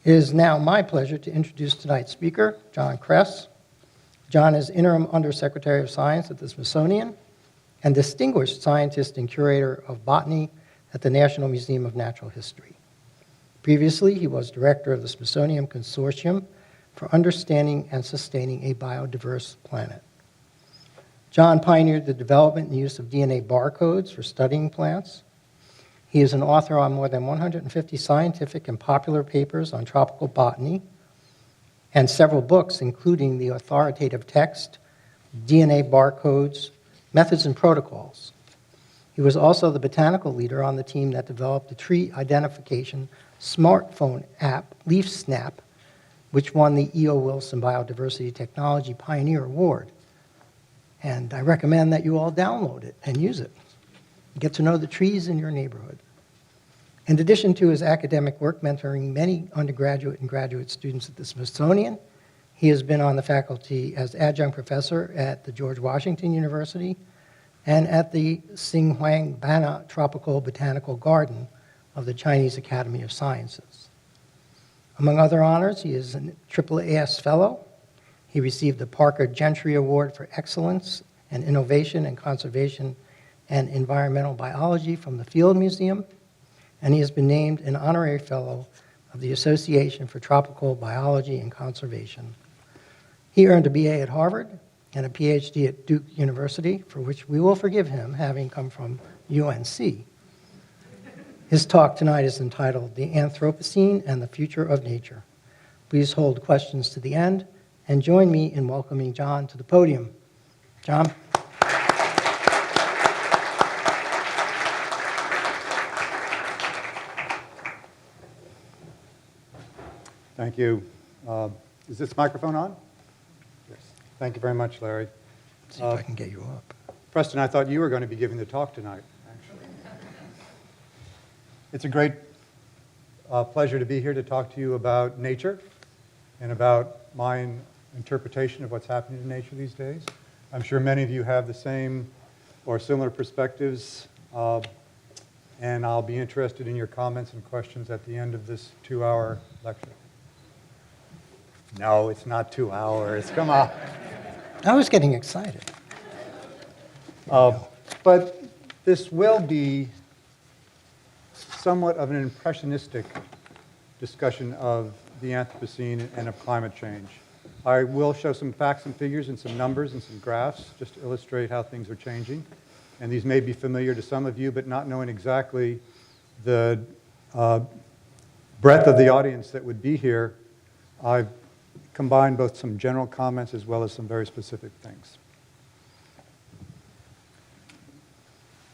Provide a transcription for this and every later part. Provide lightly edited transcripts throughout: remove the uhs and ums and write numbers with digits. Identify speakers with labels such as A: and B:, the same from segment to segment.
A: It is now my pleasure to introduce tonight's speaker, John Kress. John is Interim Undersecretary of Science at the Smithsonian and Distinguished Scientist and Curator of Botany at the National Museum of Natural History. Previously, he was Director of the Smithsonian Consortium for Understanding and Sustaining a Biodiverse Planet. John pioneered the development and use of DNA barcodes for studying plants. He is an author on more than 150 scientific and popular papers on tropical botany and several books, including the authoritative text, DNA Barcodes, Methods and Protocols. He was also the botanical leader on the team that developed the tree identification smartphone app, LeafSnap, which won the E.O. Wilson Biodiversity Technology Pioneer Award. And I recommend that you all download it and use it. Get to know the trees in your neighborhood. In addition to his academic work mentoring many undergraduate and graduate students at the Smithsonian, he has been on the faculty as adjunct professor at the George Washington University and at the Xinhuangbanna Tropical Botanical Garden of the Chinese Academy of Sciences. Among other honors, he is a AAAS Fellow. He received the Parker Gentry Award for Excellence and Innovation in Conservation and Environmental Biology from the Field Museum, and he has been named an Honorary Fellow of the Association for Tropical Biology and Conservation. He earned a BA at Harvard and a PhD at Duke University, for which we will forgive him, having come from UNC. His talk tonight is entitled The Anthropocene and the Future of Nature. Please hold questions to the end, and join me in welcoming John to the podium. John?
B: Thank you. Is this microphone on? Yes. Thank you very much, Larry.
A: Let's see if I can get you up.
B: Preston, I thought you were going to be giving the talk tonight, actually. It's a great pleasure to be here to talk to you about nature and about my interpretation of what's happening in nature these days. I'm sure many of you have the same or similar perspectives, and I'll be interested in your comments and questions at the end of this 2-hour lecture. No, it's not 2 hours. Come on.
A: I was getting excited.
B: But this will be somewhat of an impressionistic discussion of the Anthropocene and of climate change. I will show some facts and figures and some numbers and some graphs just to illustrate how things are changing. And these may be familiar to some of you, but not knowing exactly the breadth of the audience that would be here, I've combined both some general comments as well as some very specific things.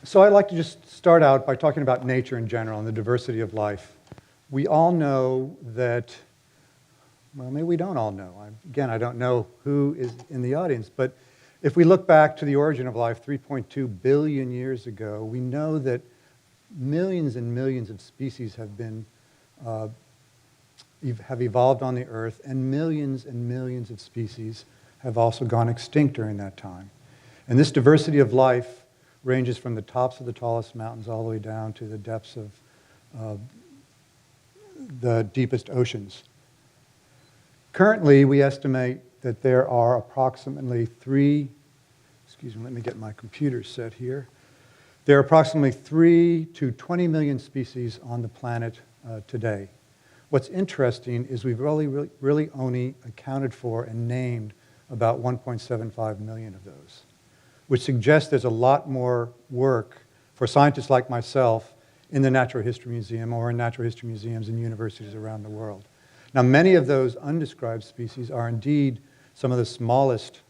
B: So I'd like to just start out by talking about nature in general and the diversity of life. We all know that, well, maybe we don't all know. Again, I don't know who is in the audience, but if we look back to the origin of life 3.2 billion years ago, we know that millions and millions of species have evolved on the Earth, and millions of species have also gone extinct during that time. And this diversity of life ranges from the tops of the tallest mountains all the way down to the depths of the deepest oceans. Currently, we estimate that there are approximately let me get my computer set here. There are approximately 3 to 20 million species on the planet today. What's interesting is we've really only accounted for and named about 1.75 million of those, which suggests there's a lot more work for scientists like myself in the Natural History Museum or in natural history museums and universities around the world. Now, many of those undescribed species are indeed some of the smallest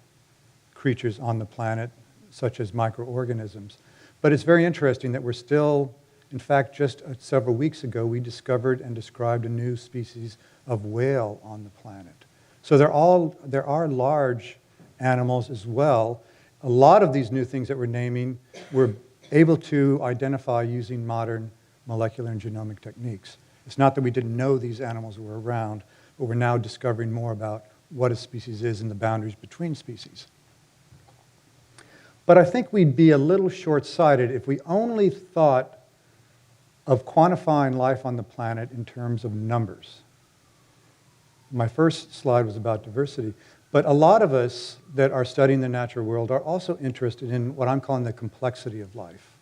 B: creatures on the planet, such as microorganisms. But it's very interesting that we're still, in fact, just several weeks ago, we discovered and described a new species of whale on the planet. So there are large animals as well. A lot of these new things that we're naming, we're able to identify using modern molecular and genomic techniques. It's not that we didn't know these animals were around, but we're now discovering more about what a species is and the boundaries between species. But I think we'd be a little short-sighted if we only thought of quantifying life on the planet in terms of numbers. My first slide was about diversity. But a lot of us that are studying the natural world are also interested in what I'm calling the complexity of life.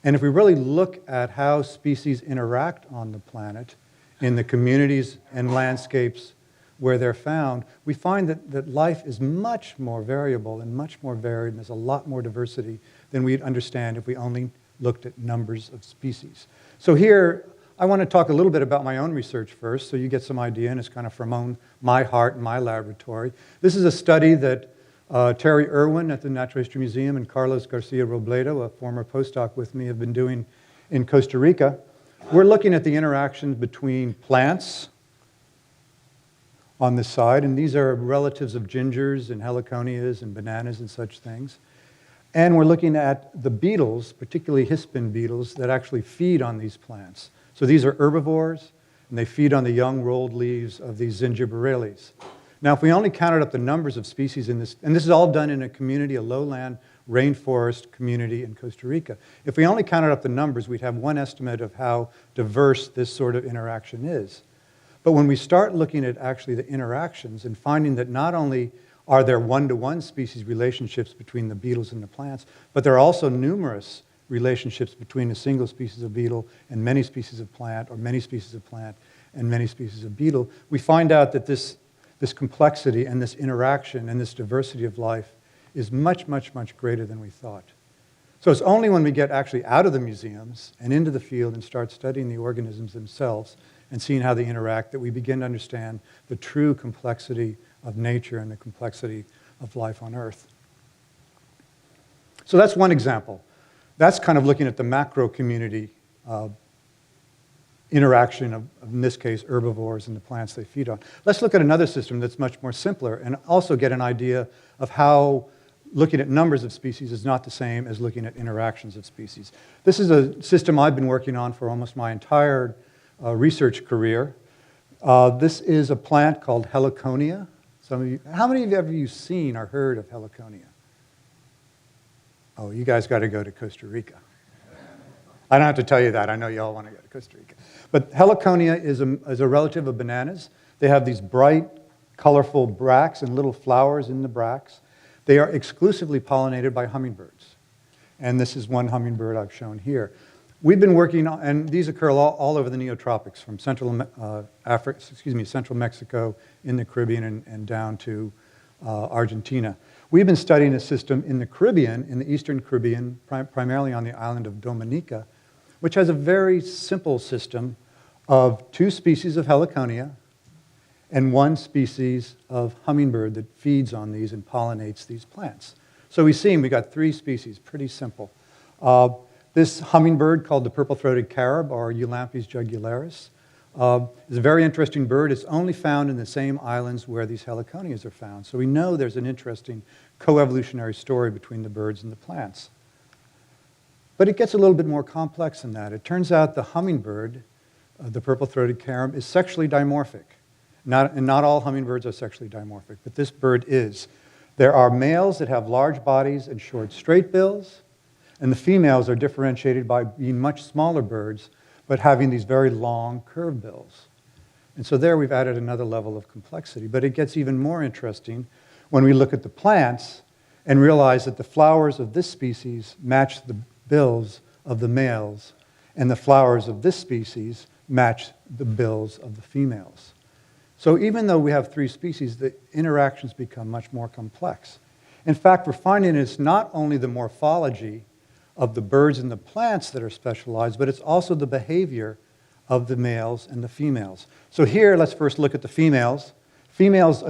B: And if we really look at how species interact on the planet, in the communities and landscapes where they're found, we find that life is much more variable and much more varied, and there's a lot more diversity than we'd understand if we only looked at numbers of species. So here, I want to talk a little bit about my own research first, so you get some idea, and it's kind of from my heart and my laboratory. This is a study that Terry Irwin at the Natural History Museum and Carlos Garcia Robledo, a former postdoc with me, have been doing in Costa Rica. We're looking at the interactions between plants on this side, and these are relatives of gingers and heliconias and bananas and such things. And we're looking at the beetles, particularly hispin beetles, that actually feed on these plants. So these are herbivores, and they feed on the young rolled leaves of these zingiberales. Now, if we only counted up the numbers of species in this, and this is all done in a community, a lowland rainforest community in Costa Rica. If we only counted up the numbers, we'd have one estimate of how diverse this sort of interaction is. But when we start looking at actually the interactions and finding that not only are there one-to-one species relationships between the beetles and the plants, but there are also numerous relationships between a single species of beetle and many species of plant, or many species of plant and many species of beetle, we find out that this complexity and this interaction and this diversity of life is much, much, much greater than we thought. So it's only when we get actually out of the museums and into the field and start studying the organisms themselves and seeing how they interact that we begin to understand the true complexity of nature and the complexity of life on Earth. So that's one example. That's kind of looking at the macro community interaction of, in this case, herbivores and the plants they feed on. Let's look at another system that's much more simpler and also get an idea of how looking at numbers of species is not the same as looking at interactions of species. This is a system I've been working on for almost my entire research career. This is a plant called Heliconia. Some of you, how many of you have seen or heard of Heliconia? Oh, you guys got to go to Costa Rica. I don't have to tell you that. I know you all want to go to Costa Rica. But Heliconia is a relative of bananas. They have these bright, colorful bracts and little flowers in the bracts. They are exclusively pollinated by hummingbirds. And this is one hummingbird I've shown here. We've been working on, and these occur all over the neotropics, from Central Mexico, in the Caribbean, and down to Argentina. We've been studying a system in the Caribbean, in the Eastern Caribbean, primarily on the island of Dominica, which has a very simple system of 2 species of Heliconia and 1 species of hummingbird that feeds on these and pollinates these plants. So we got 3 species, pretty simple. This hummingbird, called the Purple-throated Carib, or Eulampis jugularis, is a very interesting bird. It's only found in the same islands where these Heliconias are found. So we know there's an interesting coevolutionary story between the birds and the plants. But it gets a little bit more complex than that. It turns out the hummingbird, the Purple-throated Carib, is sexually dimorphic. And not all hummingbirds are sexually dimorphic, but this bird is. There are males that have large bodies and short straight bills, and the females are differentiated by being much smaller birds, but having these very long curved bills. And so there we've added another level of complexity. But it gets even more interesting when we look at the plants and realize that the flowers of this species match the bills of the males, and the flowers of this species match the bills of the females. So even though we have 3 species, the interactions become much more complex. In fact, we're finding it's not only the morphology of the birds and the plants that are specialized, but it's also the behavior of the males and the females. So here, let's first look at the females. Females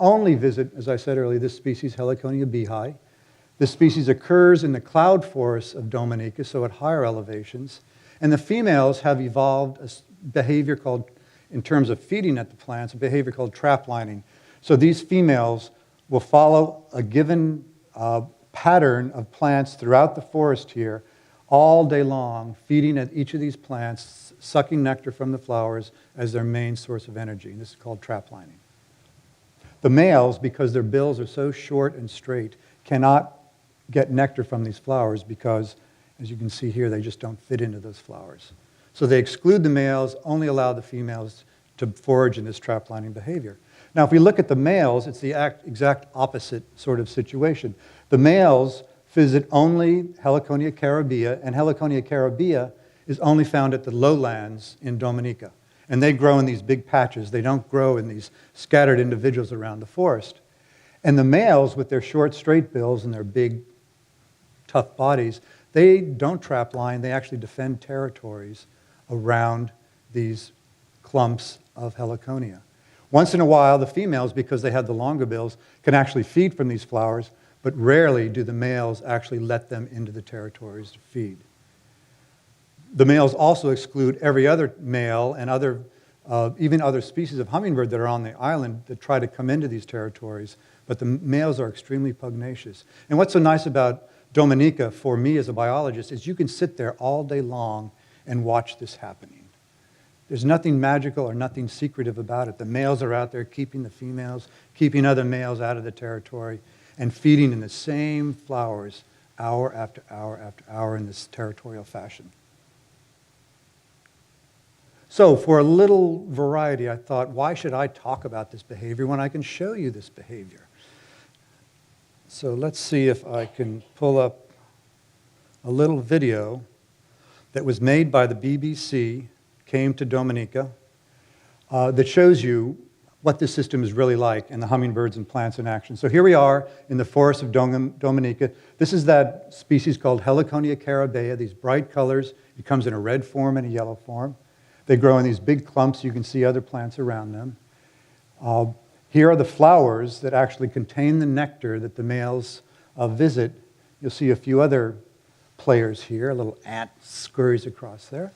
B: only visit, as I said earlier, this species, Heliconia bihai. This species occurs in the cloud forests of Dominica, so at higher elevations. And the females have evolved a behavior called, in terms of feeding at the plants, a behavior called trap lining. So these females will follow a given pattern of plants throughout the forest here all day long, feeding at each of these plants, sucking nectar from the flowers as their main source of energy. And this is called trap lining. The males, because their bills are so short and straight, cannot get nectar from these flowers because, as you can see here, they just don't fit into those flowers. So they exclude the males, only allow the females to forage in this trap lining behavior. Now, if we look at the males, it's the exact opposite sort of situation. The males visit only Heliconia caribaea, and Heliconia caribaea is only found at the lowlands in Dominica. And they grow in these big patches. They don't grow in these scattered individuals around the forest. And the males, with their short, straight bills and their big, tough bodies, they don't trap line. They actually defend territories around these clumps of Heliconia. Once in a while, the females, because they have the longer bills, can actually feed from these flowers, but rarely do the males actually let them into the territories to feed. The males also exclude every other male and even other species of hummingbird that are on the island that try to come into these territories, but the males are extremely pugnacious. And what's so nice about Dominica, for me as a biologist, is you can sit there all day long and watch this happening. There's nothing magical or nothing secretive about it. The males are out there keeping the females, keeping other males out of the territory, and feeding in the same flowers hour after hour after hour in this territorial fashion. So for a little variety, I thought, why should I talk about this behavior when I can show you this behavior? So let's see if I can pull up a little video that was made by the BBC, came to Dominica, that shows you what this system is really like and the hummingbirds and plants in action. So here we are in the forest of Dominica. This is that species called Heliconia caribaea, these bright colors. It comes in a red form and a yellow form. They grow in these big clumps. You can see other plants around them. Here are the flowers that actually contain the nectar that the males visit. You'll see a few other players here. A little ant scurries across there.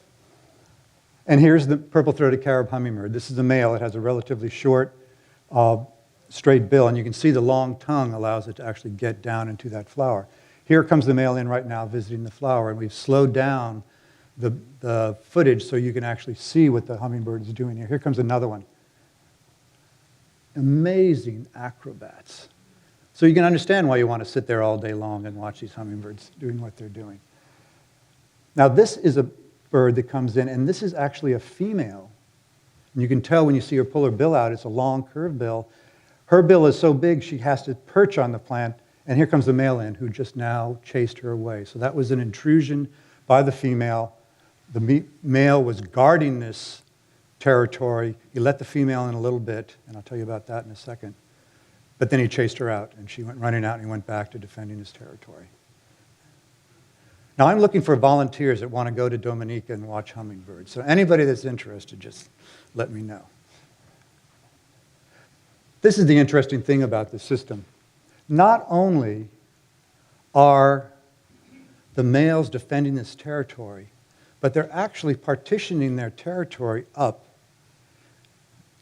B: And here's the purple-throated Carib hummingbird. This is the male. It has a relatively short, straight bill, and you can see the long tongue allows it to actually get down into that flower. Here comes the male in right now visiting the flower, and we've slowed down the footage so you can actually see what the hummingbird is doing here. Here comes another one. Amazing acrobats. So you can understand why you want to sit there all day long and watch these hummingbirds doing what they're doing. Now this is a bird that comes in, and this is actually a female. And you can tell when you see her pull her bill out, it's a long curved bill. Her bill is so big she has to perch on the plant, and here comes the male in who just now chased her away. So that was an intrusion by the female. The male was guarding this territory. He let the female in a little bit, and I'll tell you about that in a second. But then he chased her out, and she went running out, and he went back to defending his territory. Now, I'm looking for volunteers that want to go to Dominica and watch hummingbirds. So anybody that's interested, just let me know. This is the interesting thing about this system. Not only are the males defending this territory, but they're actually partitioning their territory up,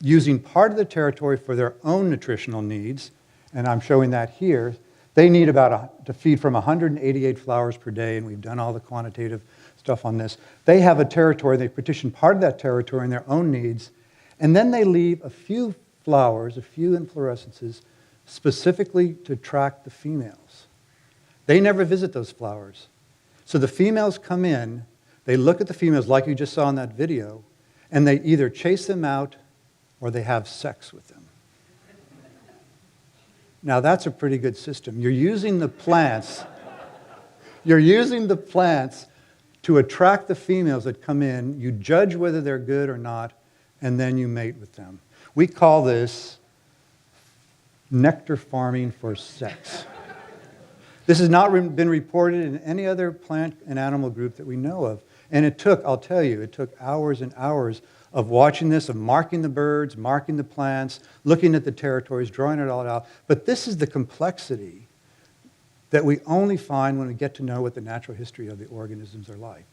B: using part of the territory for their own nutritional needs, and I'm showing that here. They need to feed from 188 flowers per day, and we've done all the quantitative stuff on this. They have a territory, they partition part of that territory in their own needs, and then they leave a few flowers, a few inflorescences, specifically to attract the females. They never visit those flowers. So the females come in, they look at the females like you just saw in that video, and they either chase them out or they have sex with them. Now that's a pretty good system. You're using the plants to attract the females that come in. You judge whether they're good or not, and then you mate with them. We call this nectar farming for sex. This has not been reported in any other plant and animal group that we know of. And it took, I'll tell you, it took hours and hours of watching this, of marking the birds, marking the plants, looking at the territories, drawing it all out. But this is the complexity that we only find when we get to know what the natural history of the organisms are like.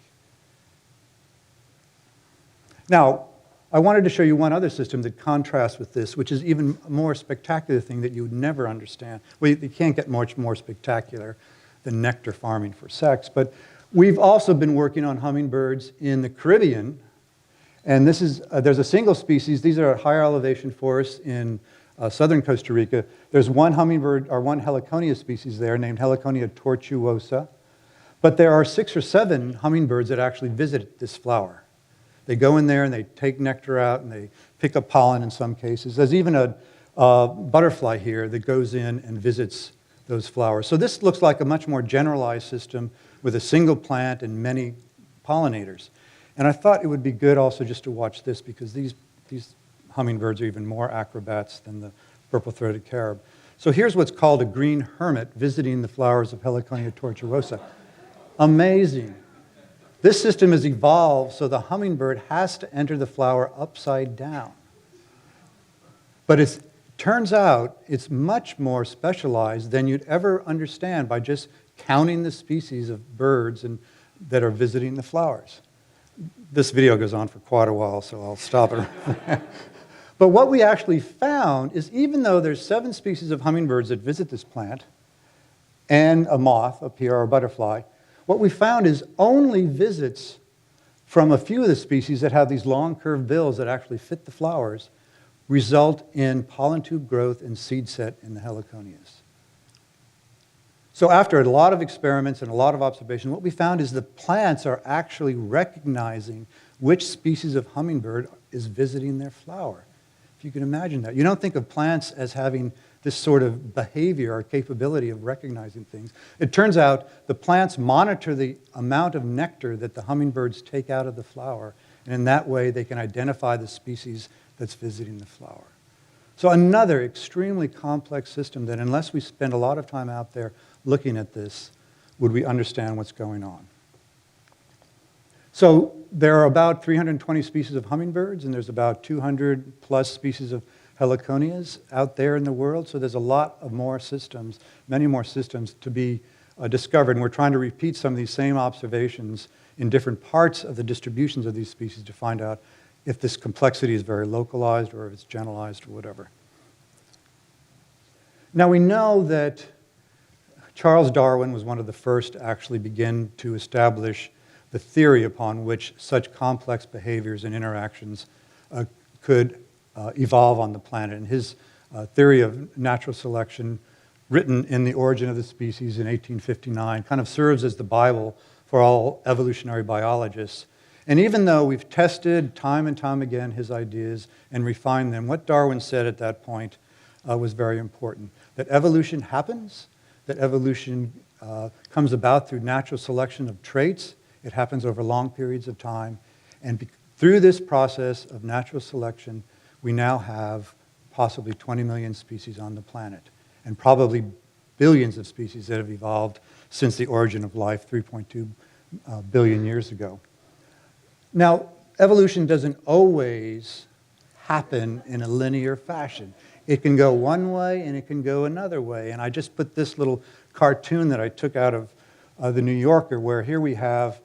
B: Now, I wanted to show you one other system that contrasts with this, which is even a more spectacular thing that you would never understand. Well, you can't get much more spectacular than nectar farming for sex, but we've also been working on hummingbirds in the Caribbean. And this is, there's a single species. These are higher elevation forests in southern Costa Rica. There's one hummingbird, or one Heliconia species there named Heliconia tortuosa. But there are 6 or 7 hummingbirds that actually visit this flower. They go in there and they take nectar out and they pick up pollen in some cases. There's even a butterfly here that goes in and visits those flowers. So this looks like a much more generalized system with a single plant and many pollinators. And I thought it would be good also just to watch this because these hummingbirds are even more acrobats than the purple-throated carib. So here's what's called a green hermit visiting the flowers of Heliconia tortuosa. Amazing. This system has evolved so the hummingbird has to enter the flower upside down. But it turns out it's much more specialized than you'd ever understand by just counting the species of birds that are visiting the flowers. This video goes on for quite a while, so I'll stop it. But what we actually found is even though there's 7 species of hummingbirds that visit this plant, and a moth up here, or a butterfly, what we found is only visits from a few of the species that have these long curved bills that actually fit the flowers result in pollen tube growth and seed set in the Heliconias. So after a lot of experiments and a lot of observation, what we found is the plants are actually recognizing which species of hummingbird is visiting their flower. If you can imagine that. You don't think of plants as having this sort of behavior or capability of recognizing things. It turns out the plants monitor the amount of nectar that the hummingbirds take out of the flower, and in that way they can identify the species that's visiting the flower. So another extremely complex system that unless we spend a lot of time out there looking at this, would we understand what's going on. So there are about 320 species of hummingbirds, and there's about 200 plus species of Heliconias out there in the world. So there's a lot of more systems, many more systems to be discovered. And we're trying to repeat some of these same observations in different parts of the distributions of these species to find out if this complexity is very localized or if it's generalized or whatever. Now we know that Charles Darwin was one of the first to actually begin to establish the theory upon which such complex behaviors and interactions could evolve on the planet. And his theory of natural selection, written in The Origin of the Species in 1859, kind of serves as the Bible for all evolutionary biologists. And even though we've tested time and time again his ideas and refined them, what Darwin said at that point was very important. That evolution happens, that evolution comes about through natural selection of traits. It happens over long periods of time. And through this process of natural selection, we now have possibly 20 million species on the planet, and probably billions of species that have evolved since the origin of life 3.2 billion years ago. Now, evolution doesn't always happen in a linear fashion. It can go one way and it can go another way. And I just put this little cartoon that I took out of the New Yorker, where here we have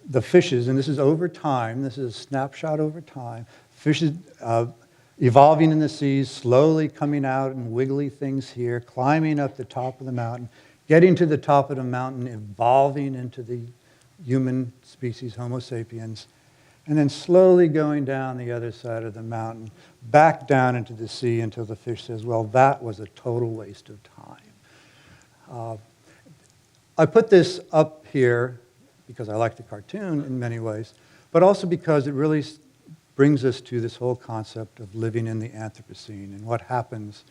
B: the fishes, and this is over time. This is a snapshot over time. Fishes evolving in the seas, slowly coming out and wiggly things here, climbing up the top of the mountain, getting to the top of the mountain, evolving into the human species, Homo sapiens, and then slowly going down the other side of the mountain, back down into the sea until the fish says, well, that was a total waste of time. I put this up here because I like the cartoon in many ways, but also because it really brings us to this whole concept of living in the Anthropocene and what happens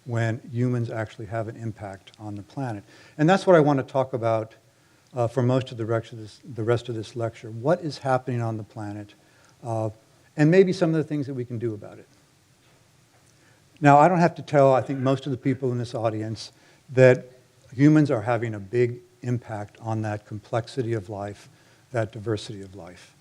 B: when humans actually have an impact on the planet. And that's what I want to talk about for most of the rest of this lecture. What is happening on the planet, and maybe some of the things that we can do about it. Now, I don't have to tell, I think, most of the people in this audience that humans are having a big impact on that complexity of life, that diversity of life.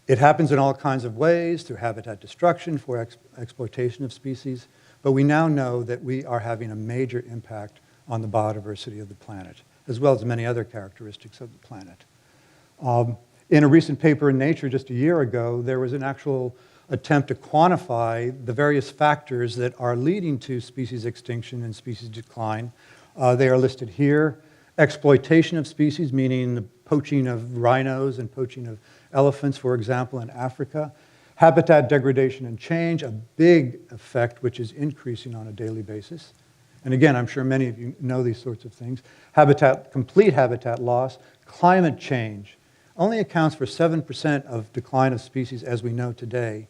B: It happens in all kinds of ways, through habitat destruction, for exploitation of species, but we now know that we are having a major impact on the biodiversity of the planet, as well as many other characteristics of the planet. In a recent paper in Nature just a year ago, there was an actual attempt to quantify the various factors that are leading to species extinction and species decline. They are listed here. Exploitation of species, meaning the poaching of rhinos and poaching of elephants, for example, in Africa. Habitat degradation and change, a big effect which is increasing on a daily basis. And again, I'm sure many of you know these sorts of things. Complete habitat loss, climate change, only accounts for 7% of decline of species as we know today.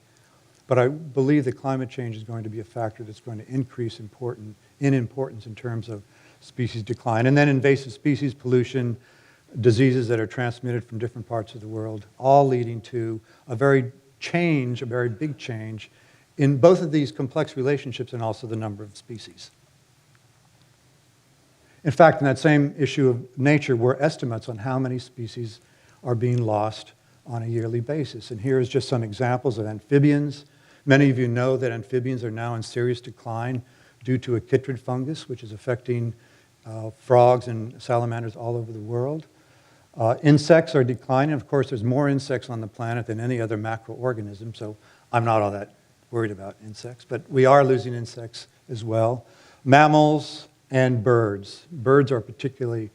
B: But I believe that climate change is going to be a factor that's going to increase in importance in terms of species decline. And then invasive species, pollution, diseases that are transmitted from different parts of the world, all leading to a very big change in both of these complex relationships and also the number of species. In fact, in that same issue of Nature were estimates on how many species are being lost on a yearly basis. And here is just some examples of amphibians. Many of you know that amphibians are now in serious decline due to a chytrid fungus, which is affecting frogs and salamanders all over the world. Insects are declining. Of course, there's more insects on the planet than any other macroorganism, so I'm not all that worried about insects. But we are losing insects as well. Mammals and birds. Birds are particularly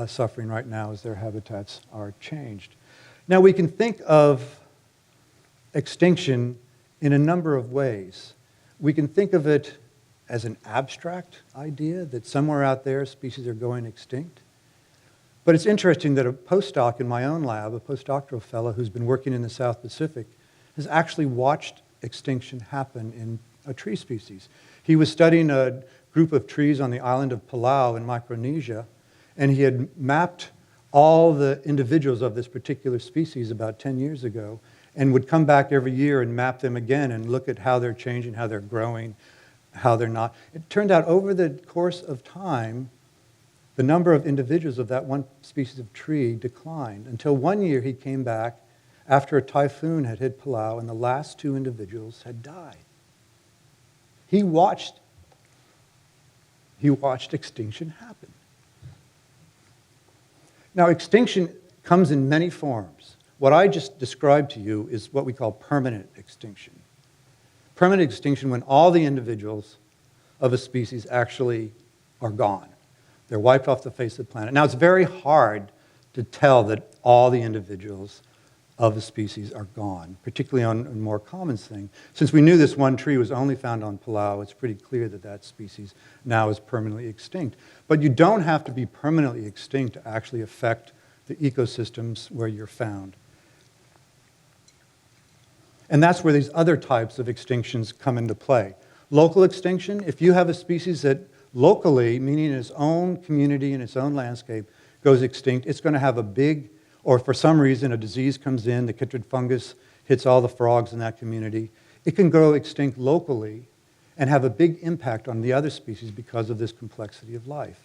B: suffering right now as their habitats are changed. Now, we can think of extinction in a number of ways. We can think of it as an abstract idea that somewhere out there species are going extinct. But it's interesting that a postdoc in my own lab, a postdoctoral fellow who's been working in the South Pacific, has actually watched extinction happen in a tree species. He was studying a group of trees on the island of Palau in Micronesia, and he had mapped all the individuals of this particular species about 10 years ago, and would come back every year and map them again and look at how they're changing, how they're growing, how they're not. It turned out over the course of time, the number of individuals of that one species of tree declined until one year he came back after a typhoon had hit Palau and the last two individuals had died. He watched extinction happen. Now, extinction comes in many forms. What I just described to you is what we call permanent extinction. Permanent extinction when all the individuals of a species actually are gone. They're wiped off the face of the planet. Now, it's very hard to tell that all the individuals of a species are gone, particularly on a more common thing. Since we knew this one tree was only found on Palau, it's pretty clear that that species now is permanently extinct. But you don't have to be permanently extinct to actually affect the ecosystems where you're found. And that's where these other types of extinctions come into play. Local extinction, if you have a species that locally, meaning in its own community, in its own landscape, goes extinct, it's going to have a big, or for some reason a disease comes in, the chytrid fungus hits all the frogs in that community. It can go extinct locally and have a big impact on the other species because of this complexity of life.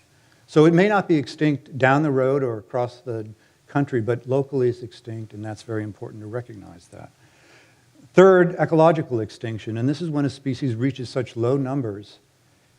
B: So it may not be extinct down the road or across the country, but locally it's extinct, and that's very important to recognize that. Third, ecological extinction, and this is when a species reaches such low numbers.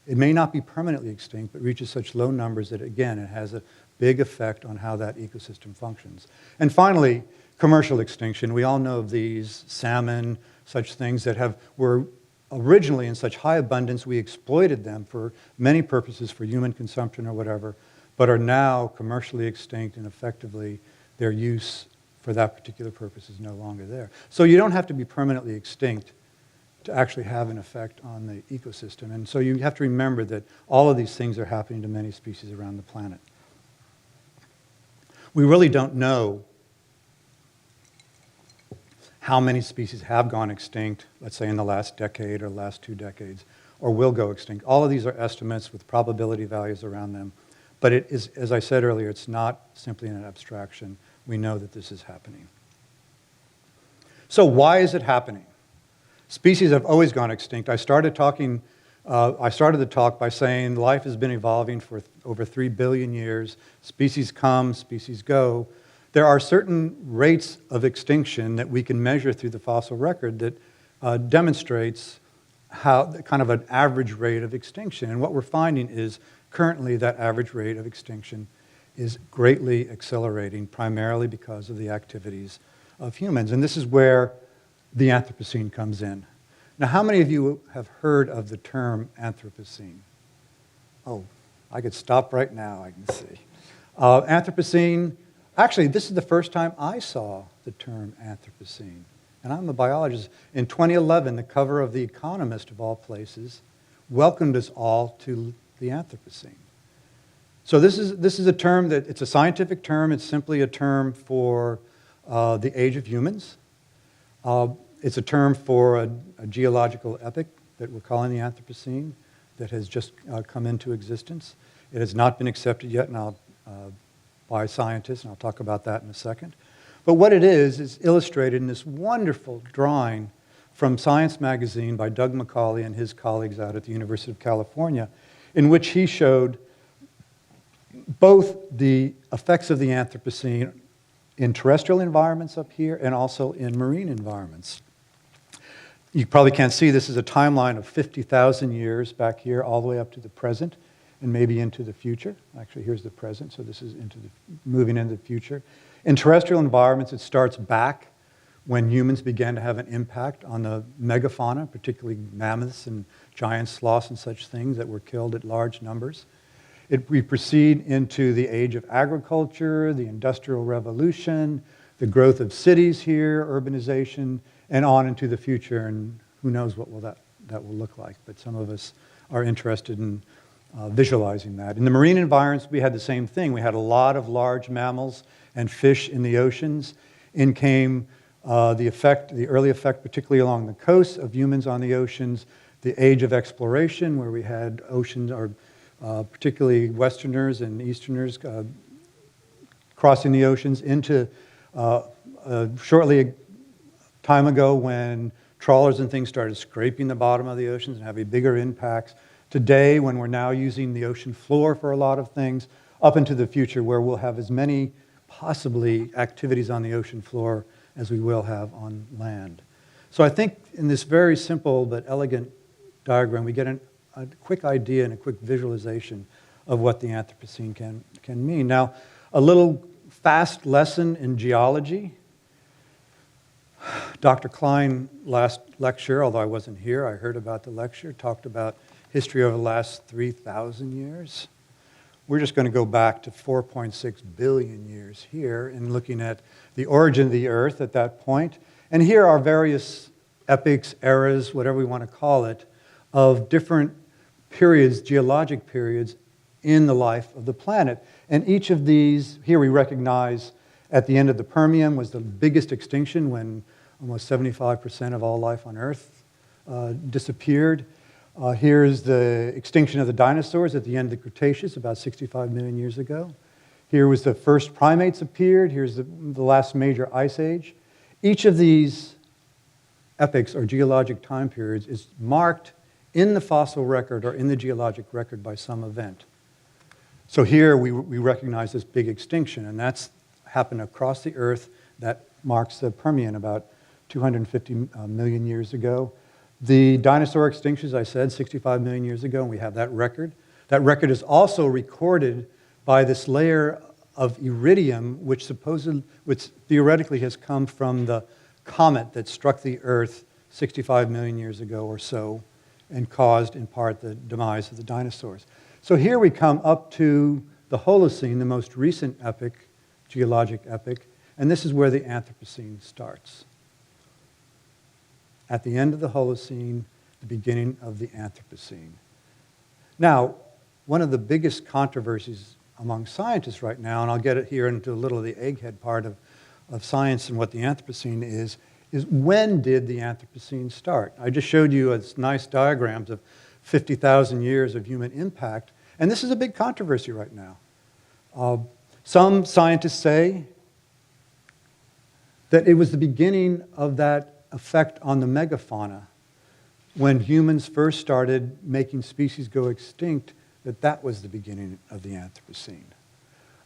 B: It may not be permanently extinct, but reaches such low numbers that, again, it has a big effect on how that ecosystem functions. And finally, commercial extinction. We all know of these, salmon, such things that were originally in such high abundance, we exploited them for many purposes, for human consumption or whatever, but are now commercially extinct, and effectively their use for that particular purpose is no longer there. So you don't have to be permanently extinct to actually have an effect on the ecosystem. And so you have to remember that all of these things are happening to many species around the planet. We really don't know how many species have gone extinct, let's say in the last decade or last 2 decades, or will go extinct. All of these are estimates with probability values around them. But it is, as I said earlier, it's not simply an abstraction. We know that this is happening. So why is it happening? Species have always gone extinct. I started the talk by saying life has been evolving for over 3 billion years. Species come, species go. There are certain rates of extinction that we can measure through the fossil record that demonstrates how kind of an average rate of extinction. And what we're finding is currently that average rate of extinction is greatly accelerating, primarily because of the activities of humans. And this is where the Anthropocene comes in. Now, how many of you have heard of the term Anthropocene? Oh, I could stop right now, I can see. Anthropocene, actually, this is the first time I saw the term Anthropocene. And I'm a biologist. In 2011, the cover of The Economist, of all places, welcomed us all to the Anthropocene. So this is a term that, it's a scientific term. It's simply a term for the age of humans. It's a term for a geological epoch that we're calling the Anthropocene that has just come into existence. It has not been accepted yet by scientists, and I'll talk about that in a second. But what it is illustrated in this wonderful drawing from Science magazine by Doug McCauley and his colleagues out at the University of California, in which he showed both the effects of the Anthropocene in terrestrial environments up here and also in marine environments. You probably can't see this is a timeline of 50,000 years back here all the way up to the present and maybe into the future. Actually, here's the present, so this is moving into the future. In terrestrial environments, it starts back when humans began to have an impact on the megafauna, particularly mammoths and giant sloths and such things that were killed at large numbers. We proceed into the age of agriculture, the Industrial Revolution, the growth of cities here, urbanization, and on into the future. And who knows what that will look like. But some of us are interested in visualizing that. In the marine environments, we had the same thing. We had a lot of large mammals and fish in the oceans. In came the early effect, particularly along the coasts of humans on the oceans, the age of exploration, where we had oceans, or particularly Westerners and Easterners crossing the oceans into shortly a time ago when trawlers and things started scraping the bottom of the oceans and having bigger impacts. Today, when we're now using the ocean floor for a lot of things, up into the future where we'll have as many possibly activities on the ocean floor as we will have on land. So I think in this very simple but elegant diagram, we get a quick idea and a quick visualization of what the Anthropocene can mean. Now, a little fast lesson in geology. Dr. Klein, last lecture, although I wasn't here, I heard about the lecture, talked about history over the last 3,000 years. We're just going to go back to 4.6 billion years here and looking at the origin of the Earth at that point. And here are various epochs, eras, whatever we want to call it, of different periods, geologic periods, in the life of the planet. And each of these, here we recognize at the end of the Permian was the biggest extinction when almost 75% of all life on Earth disappeared. Here's the extinction of the dinosaurs at the end of the Cretaceous, about 65 million years ago. Here was the first primates appeared. Here's the last major ice age. Each of these epochs or geologic time periods is marked in the fossil record or in the geologic record by some event. So here we recognize this big extinction, and that's happened across the Earth. That marks the Permian about 250 million years ago. The dinosaur extinction, as I said, 65 million years ago, and we have that record. That record is also recorded by this layer of iridium, which theoretically has come from the comet that struck the Earth 65 million years ago or so and caused, in part, the demise of the dinosaurs. So here we come up to the Holocene, the most recent epoch, geologic epoch, and this is where the Anthropocene starts. At the end of the Holocene, the beginning of the Anthropocene. Now, one of the biggest controversies among scientists right now, and I'll get it here into a little of the egghead part of science and what the Anthropocene is when did the Anthropocene start? I just showed you nice diagrams of 50,000 years of human impact, and this is a big controversy right now. Some scientists say that it was the beginning of that effect on the megafauna when humans first started making species go extinct, that was the beginning of the Anthropocene.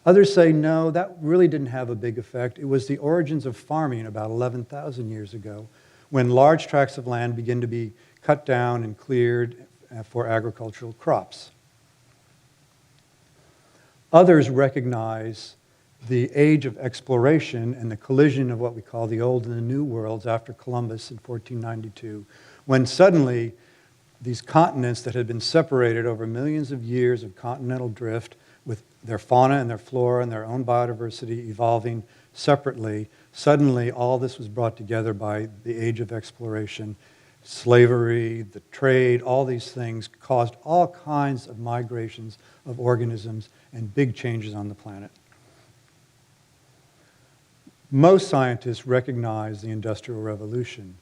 B: Others say, no, that really didn't have a big effect. It was the origins of farming about 11,000 years ago when large tracts of land began to be cut down and cleared for agricultural crops. Others recognize the age of exploration and the collision of what we call the old and the new worlds after Columbus in 1492, when suddenly these continents that had been separated over millions of years of continental drift with their fauna and their flora and their own biodiversity evolving separately, suddenly all this was brought together by the age of exploration. Slavery, the trade, all these things caused all kinds of migrations of organisms and big changes on the planet. Most scientists recognize the Industrial Revolution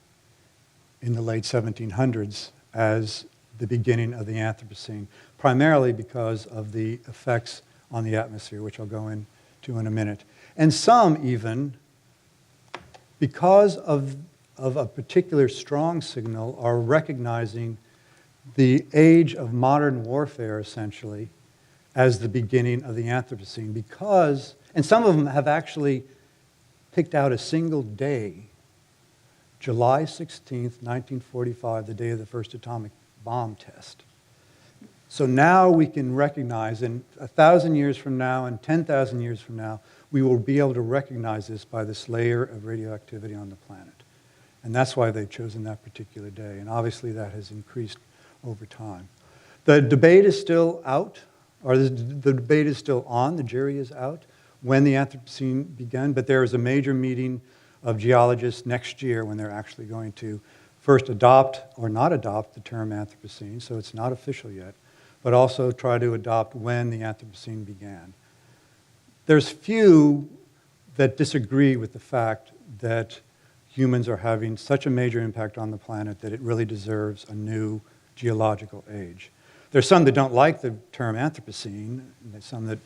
B: in the late 1700s as the beginning of the Anthropocene, primarily because of the effects on the atmosphere, which I'll go into in a minute. And some even, because of a particular strong signal, are recognizing the age of modern warfare, essentially, as the beginning of the Anthropocene, because, and some of them have actually picked out a single day, July 16th, 1945, the day of the first atomic bomb test. So now we can recognize, in 1,000 years from now and 10,000 years from now, we will be able to recognize this by this layer of radioactivity on the planet. And that's why they've chosen that particular day. And obviously that has increased over time. The debate is still out, or the debate is still on, the jury is out, when the Anthropocene began, but there is a major meeting of geologists next year when they're actually going to first adopt or not adopt the term Anthropocene, so it's not official yet, but also try to adopt when the Anthropocene began. There's few that disagree with the fact that humans are having such a major impact on the planet that it really deserves a new geological age. There's some that don't like the term Anthropocene, and there's some that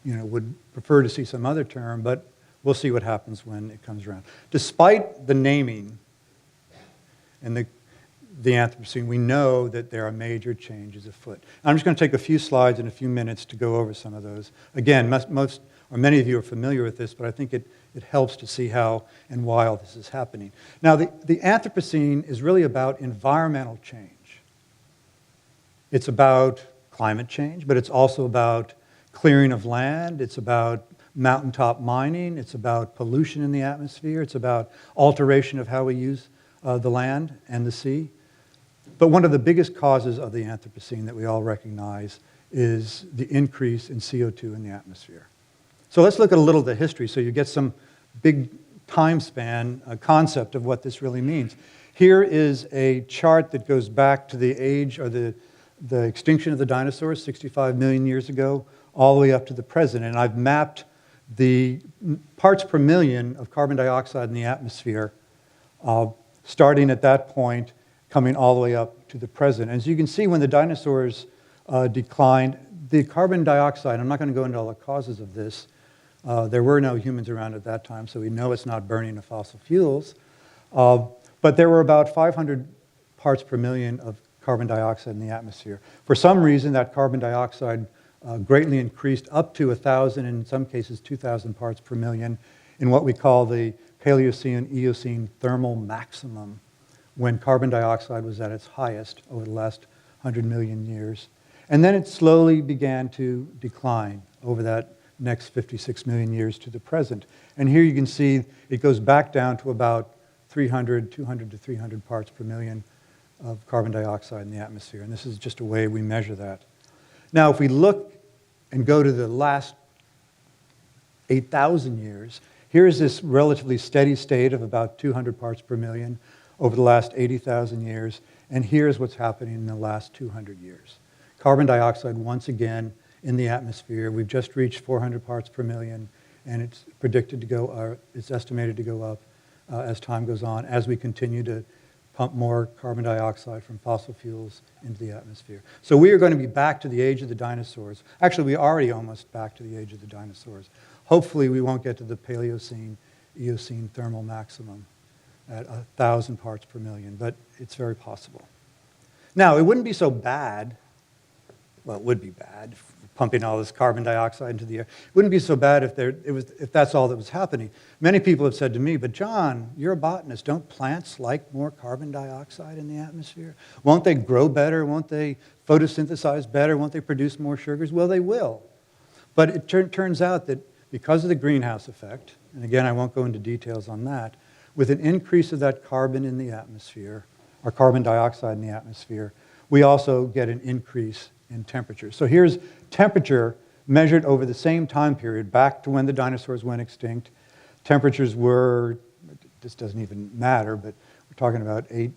B: would prefer to see some other term, but we'll see what happens when it comes around. Despite the naming and the Anthropocene, we know that there are major changes afoot. I'm just going to take a few slides in a few minutes to go over some of those. Again, most or many of you are familiar with this, but I think it helps to see how and why all this is happening. Now, the Anthropocene is really about environmental change. It's about climate change, but it's also about clearing of land, it's about mountaintop mining, it's about pollution in the atmosphere, it's about alteration of how we use the land and the sea. But one of the biggest causes of the Anthropocene that we all recognize is the increase in CO2 in the atmosphere. So let's look at a little of the history so you get some big time span concept of what this really means. Here is a chart that goes back to the age or the extinction of the dinosaurs 65 million years ago, all the way up to the present. And I've mapped the parts per million of carbon dioxide in the atmosphere, starting at that point, coming all the way up to the present. As you can see, when the dinosaurs declined, the carbon dioxide, I'm not going to go into all the causes of this, there were no humans around at that time, so we know it's not burning of fossil fuels, but there were about 500 parts per million of carbon dioxide in the atmosphere. For some reason, that carbon dioxide greatly increased up to 1,000, in some cases 2,000 parts per million in what we call the Paleocene-Eocene thermal maximum, when carbon dioxide was at its highest over the last 100 million years. And then it slowly began to decline over that next 56 million years to the present. And here you can see it goes back down to about 200 to 300 parts per million of carbon dioxide in the atmosphere. And this is just a way we measure that. Now, if we look and go to the last 8,000 years, here's this relatively steady state of about 200 parts per million over the last 80,000 years. And here's what's happening in the last 200 years. Carbon dioxide, once again, in the atmosphere. We've just reached 400 parts per million, and it's predicted to go, or it's estimated to go up as time goes on, as we continue to pump more carbon dioxide from fossil fuels into the atmosphere. So we are going to be back to the age of the dinosaurs. Actually, we're already almost back to the age of the dinosaurs. Hopefully, we won't get to the Paleocene-Eocene thermal maximum at 1,000 parts per million, but it's very possible. Now, it wouldn't be so bad. Well, it would be bad, pumping all this carbon dioxide into the air. It wouldn't be so bad if that's all that was happening. Many people have said to me, but John, you're a botanist. Don't plants like more carbon dioxide in the atmosphere? Won't they grow better? Won't they photosynthesize better? Won't they produce more sugars? Well, they will. But it turns out that because of the greenhouse effect, and again, I won't go into details on that, with an increase of that carbon in the atmosphere, or carbon dioxide in the atmosphere, we also get an increase in temperature. So here's temperature measured over the same time period, back to when the dinosaurs went extinct. Temperatures were, this doesn't even matter, but we're talking about 8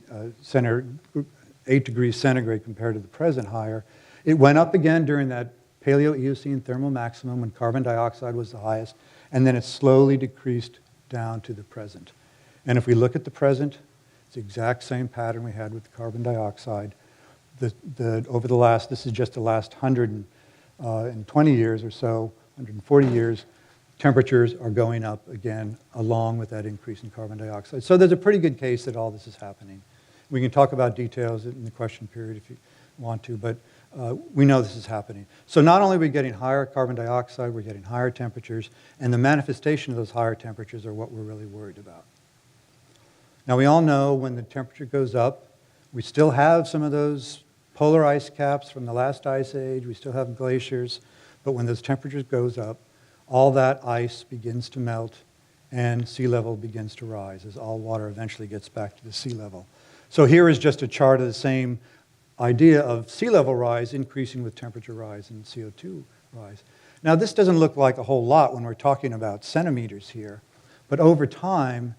B: degrees centigrade compared to the present higher. It went up again during that Paleo-Eocene thermal maximum when carbon dioxide was the highest, and then it slowly decreased down to the present. And if we look at the present, it's the exact same pattern we had with carbon dioxide. Over the last, this is just the last 120 years or so, 140 years, temperatures are going up again along with that increase in carbon dioxide. So there's a pretty good case that all this is happening. We can talk about details in the question period if you want to, but we know this is happening. So not only are we getting higher carbon dioxide, we're getting higher temperatures, and the manifestation of those higher temperatures are what we're really worried about. Now we all know when the temperature goes up, we still have some of those polar ice caps from the last ice age, we still have glaciers, but when those temperatures goes up, all that ice begins to melt and sea level begins to rise as all water eventually gets back to the sea level. So here is just a chart of the same idea of sea level rise increasing with temperature rise and CO2 rise. Now this doesn't look like a whole lot when we're talking about centimeters here, but over time,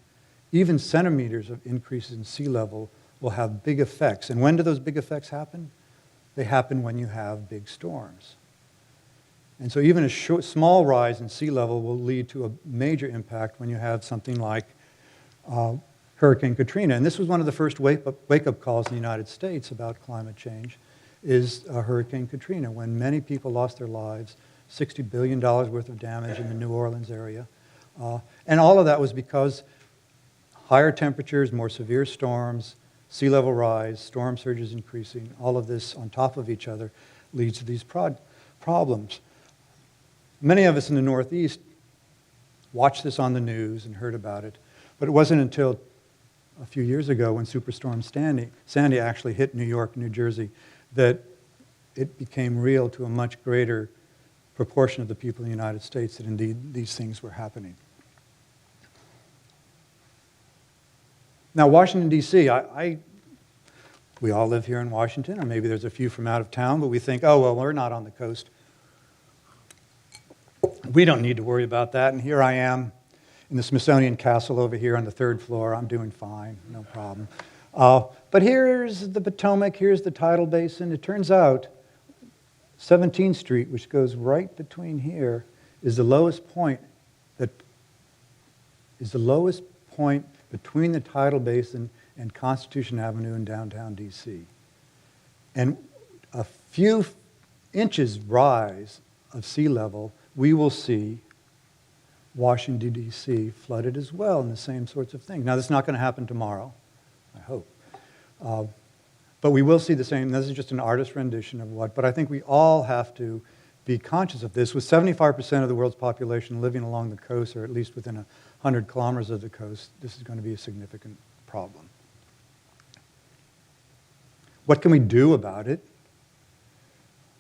B: even centimeters of increases in sea level will have big effects. And when do those big effects happen? They happen when you have big storms. And so even a small rise in sea level will lead to a major impact when you have something like Hurricane Katrina. And this was one of the first wake-up calls in the United States about climate change, is Hurricane Katrina, when many people lost their lives, $60 billion worth of damage in the New Orleans area. And all of that was because higher temperatures, more severe storms, sea level rise, storm surges increasing, all of this on top of each other leads to these problems. Many of us in the Northeast watched this on the news and heard about it, but it wasn't until a few years ago when Superstorm Sandy actually hit New York, New Jersey, that it became real to a much greater proportion of the people in the United States that indeed these things were happening. Now, Washington, D.C., we all live here in Washington, or maybe there's a few from out of town, but we think, oh, well, we're not on the coast. We don't need to worry about that, and here I am in the Smithsonian Castle over here on the 3rd floor. I'm doing fine, no problem. But here's the Potomac, here's the tidal basin. It turns out 17th Street, which goes right between here, is the lowest point between the tidal basin and Constitution Avenue in downtown D.C. And a few inches rise of sea level, we will see Washington, D.C. flooded as well, and the same sorts of things. Now, this is not going to happen tomorrow, I hope. But we will see the same. This is just an artist's rendition of what, but I think we all have to be conscious of this. With 75% of the world's population living along the coast, or at least within 100 kilometers of the coast, this is going to be a significant problem. What can we do about it?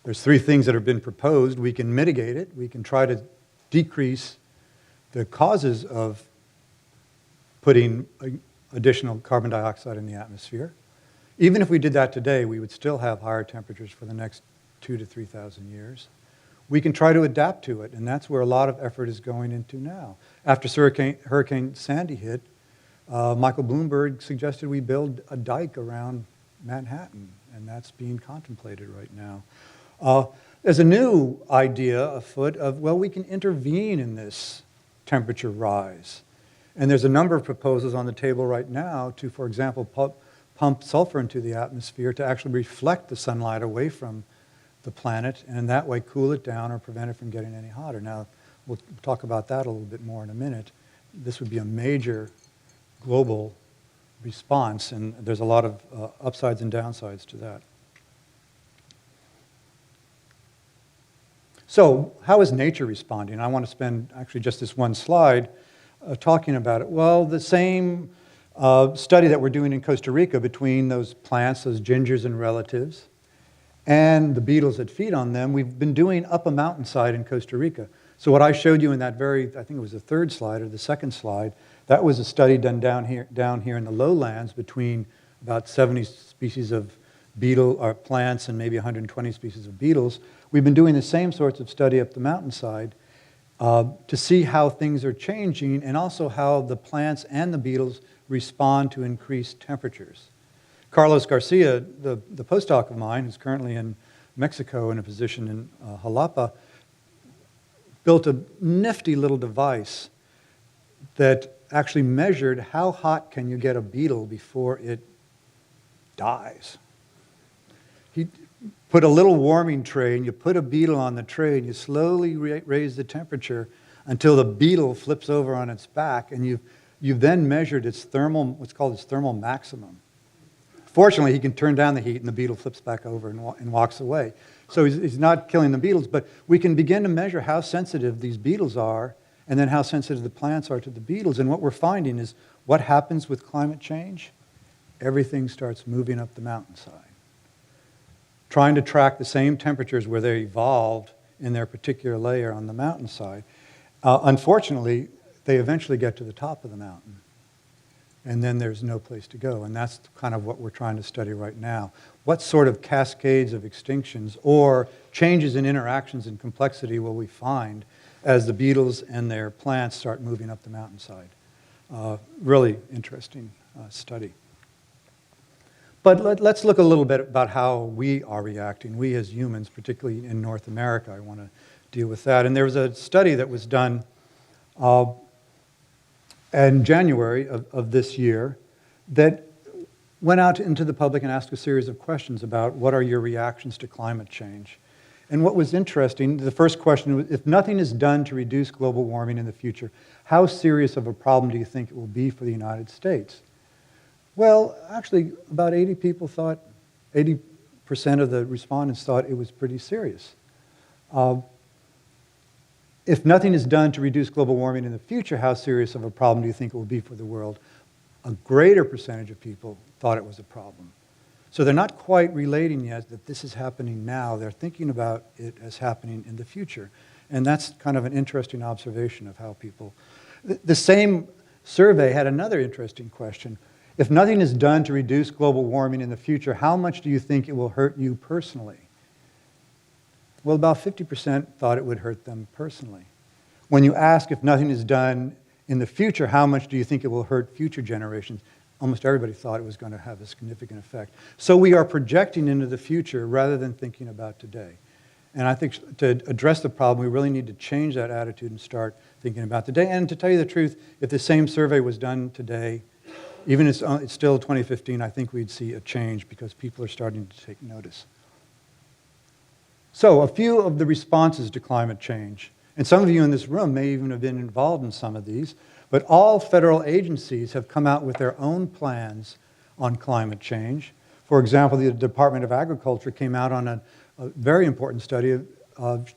B: There's 3 things that have been proposed. We can mitigate it. We can try to decrease the causes of putting additional carbon dioxide in the atmosphere. Even if we did that today, we would still have higher temperatures for the next 2,000 to 3,000 years. We can try to adapt to it, and that's where a lot of effort is going into now. After Hurricane Sandy hit, Michael Bloomberg suggested we build a dike around Manhattan, and that's being contemplated right now. There's a new idea afoot of, well, we can intervene in this temperature rise. And there's a number of proposals on the table right now to, for example, pump sulfur into the atmosphere to actually reflect the sunlight away from the planet, and in that way cool it down or prevent it from getting any hotter. Now, we'll talk about that a little bit more in a minute. This would be a major global response, and there's a lot of upsides and downsides to that. So, how is nature responding? I want to spend actually just this one slide talking about it. Well, the same study that we're doing in Costa Rica between those plants, those gingers and relatives, and the beetles that feed on them, we've been doing up a mountainside in Costa Rica. So what I showed you in that I think it was the 3rd slide or the 2nd slide, that was a study done down here in the lowlands between about 70 species of beetle or plants and maybe 120 species of beetles. We've been doing the same sorts of study up the mountainside to see how things are changing and also how the plants and the beetles respond to increased temperatures. Carlos Garcia, the postdoc of mine, who's currently in Mexico in a position in Jalapa, built a nifty little device that actually measured how hot can you get a beetle before it dies. He put a little warming tray, and you put a beetle on the tray, and you slowly raise the temperature until the beetle flips over on its back, and you've then measured its what's called its thermal maximum. Fortunately, he can turn down the heat, and the beetle flips back over and walks away. So he's not killing the beetles, but we can begin to measure how sensitive these beetles are, and then how sensitive the plants are to the beetles. And what we're finding is what happens with climate change? Everything starts moving up the mountainside, trying to track the same temperatures where they evolved in their particular layer on the mountainside. Unfortunately, they eventually get to the top of the mountain, and then there's no place to go. And that's kind of what we're trying to study right now. What sort of cascades of extinctions or changes in interactions and complexity will we find as the beetles and their plants start moving up the mountainside? Really interesting study. But let's look a little bit about how we are reacting, we as humans, particularly in North America. I want to deal with that. And there was a study that was done in January of this year that went out into the public and asked a series of questions about what are your reactions to climate change. And what was interesting, the first question was, if nothing is done to reduce global warming in the future, how serious of a problem do you think it will be for the United States? Well, actually, about 80% of the respondents thought it was pretty serious. If nothing is done to reduce global warming in the future, how serious of a problem do you think it will be for the world? A greater percentage of people thought it was a problem. So they're not quite relating yet that this is happening now. They're thinking about it as happening in the future. And that's kind of an interesting observation of how people... The same survey had another interesting question. If nothing is done to reduce global warming in the future, how much do you think it will hurt you personally? Well, about 50% thought it would hurt them personally. When you ask if nothing is done in the future, how much do you think it will hurt future generations? Almost everybody thought it was going to have a significant effect. So we are projecting into the future rather than thinking about today. And I think to address the problem, we really need to change that attitude and start thinking about today. And to tell you the truth, if the same survey was done today, even if it's still 2015, I think we'd see a change because people are starting to take notice. So a few of the responses to climate change, and some of you in this room may even have been involved in some of these, but all federal agencies have come out with their own plans on climate change. For example, the Department of Agriculture came out on a very important study of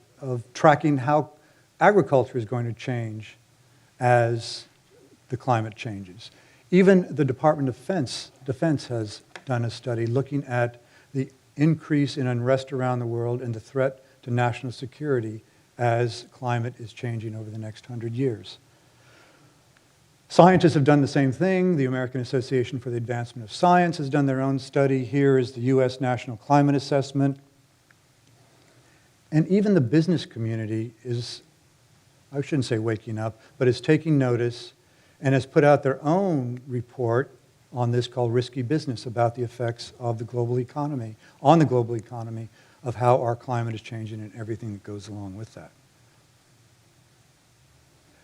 B: tracking how agriculture is going to change as the climate changes. Even the Department of Defense has done a study looking at the increase in unrest around the world and the threat to national security as climate is changing over the next 100 years. Scientists have done the same thing. The American Association for the Advancement of Science has done their own study. Here is the U.S. National Climate Assessment. And even the business community is, I shouldn't say waking up, but is taking notice and has put out their own report on this called Risky Business about the effects of the global economy, on the global economy, of how our climate is changing and everything that goes along with that.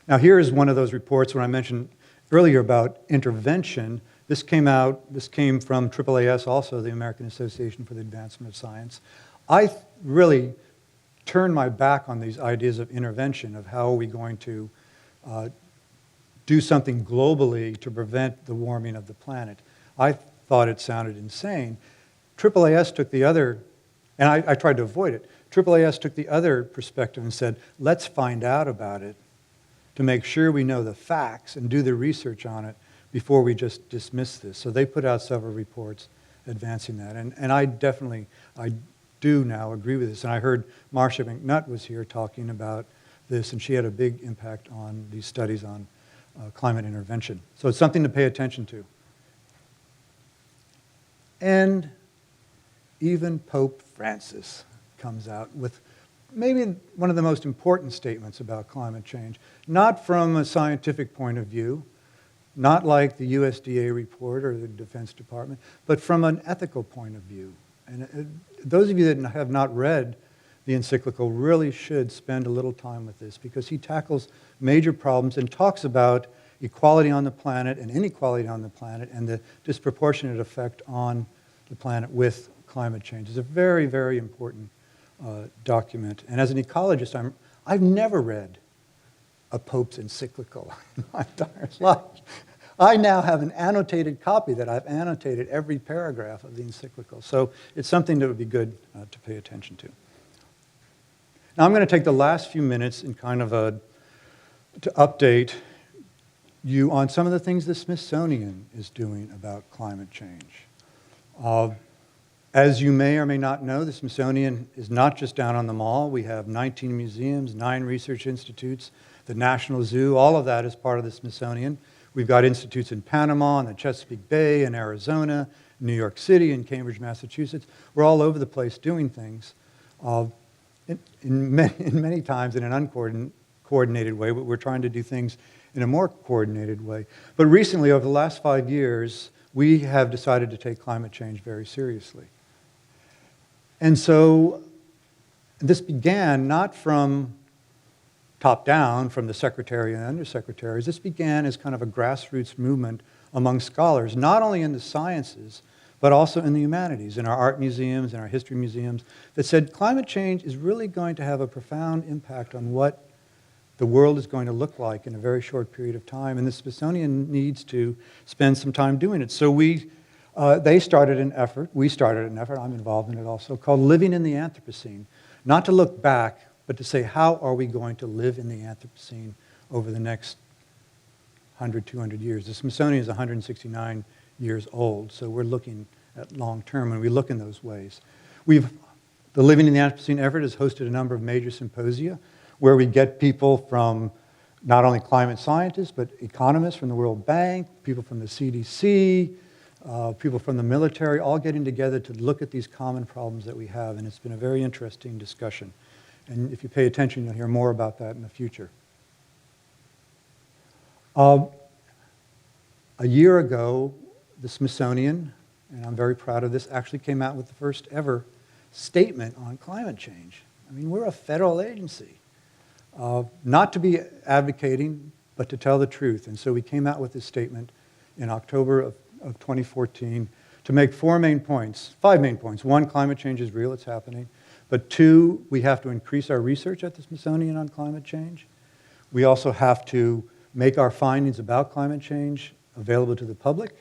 B: Now here is one of those reports when I mentioned earlier about intervention. This came from AAAS also, the American Association for the Advancement of Science. I really turned my back on these ideas of intervention, of how are we going to do something globally to prevent the warming of the planet. I thought it sounded insane. AAAS took the other, and I tried to avoid it. AAAS took the other perspective and said, let's find out about it to make sure we know the facts and do the research on it before we just dismiss this. So they put out several reports advancing that. And I do now agree with this. And I heard Marcia McNutt was here talking about this, and she had a big impact on these studies on climate intervention. So it's something to pay attention to. And even Pope Francis comes out with maybe one of the most important statements about climate change, not from a scientific point of view, not like the USDA report or the Defense Department, but from an ethical point of view. And those of you that have not read the encyclical really should spend a little time with this because he tackles major problems and talks about equality on the planet and inequality on the planet and the disproportionate effect on the planet with climate change. It's a very, very important document. And as an ecologist, I've never read a Pope's encyclical in my entire life. I now have an annotated copy that I've annotated every paragraph of the encyclical. So it's something that would be good to pay attention to. Now I'm going to take the last few minutes and kind of to update you on some of the things the Smithsonian is doing about climate change. As you may or may not know, the Smithsonian is not just down on the mall. We have 19 museums, 9 research institutes, the National Zoo, all of that is part of the Smithsonian. We've got institutes in Panama, in the Chesapeake Bay, in Arizona, New York City, in Cambridge, Massachusetts. We're all over the place doing things, in many times in an uncoordinated way, but we're trying to do things in a more coordinated way. But recently, over the last 5 years, we have decided to take climate change very seriously. And so this began not from top down, from the secretary and undersecretaries. This began as kind of a grassroots movement among scholars, not only in the sciences, but also in the humanities, in our art museums, in our history museums, that said climate change is really going to have a profound impact on what the world is going to look like in a very short period of time, and the Smithsonian needs to spend some time doing it. So they started an effort, we started an effort, I'm involved in it also, called Living in the Anthropocene. Not to look back, but to say, how are we going to live in the Anthropocene over the next 100, 200 years? The Smithsonian is 169 years old, so we're looking at long term, and we look in those ways. The Living in the Anthropocene effort has hosted a number of major symposia where we get people from not only climate scientists, but economists from the World Bank, people from the CDC, people from the military, all getting together to look at these common problems that we have, and it's been a very interesting discussion. And if you pay attention, you'll hear more about that in the future. A year ago, the Smithsonian, and I'm very proud of this, actually came out with the first ever statement on climate change. I mean, we're a federal agency. Not to be advocating, but to tell the truth. And so we came out with this statement in October of 2014 to make 5 main points. 1, climate change is real, it's happening. But 2, we have to increase our research at the Smithsonian on climate change. We also have to make our findings about climate change available to the public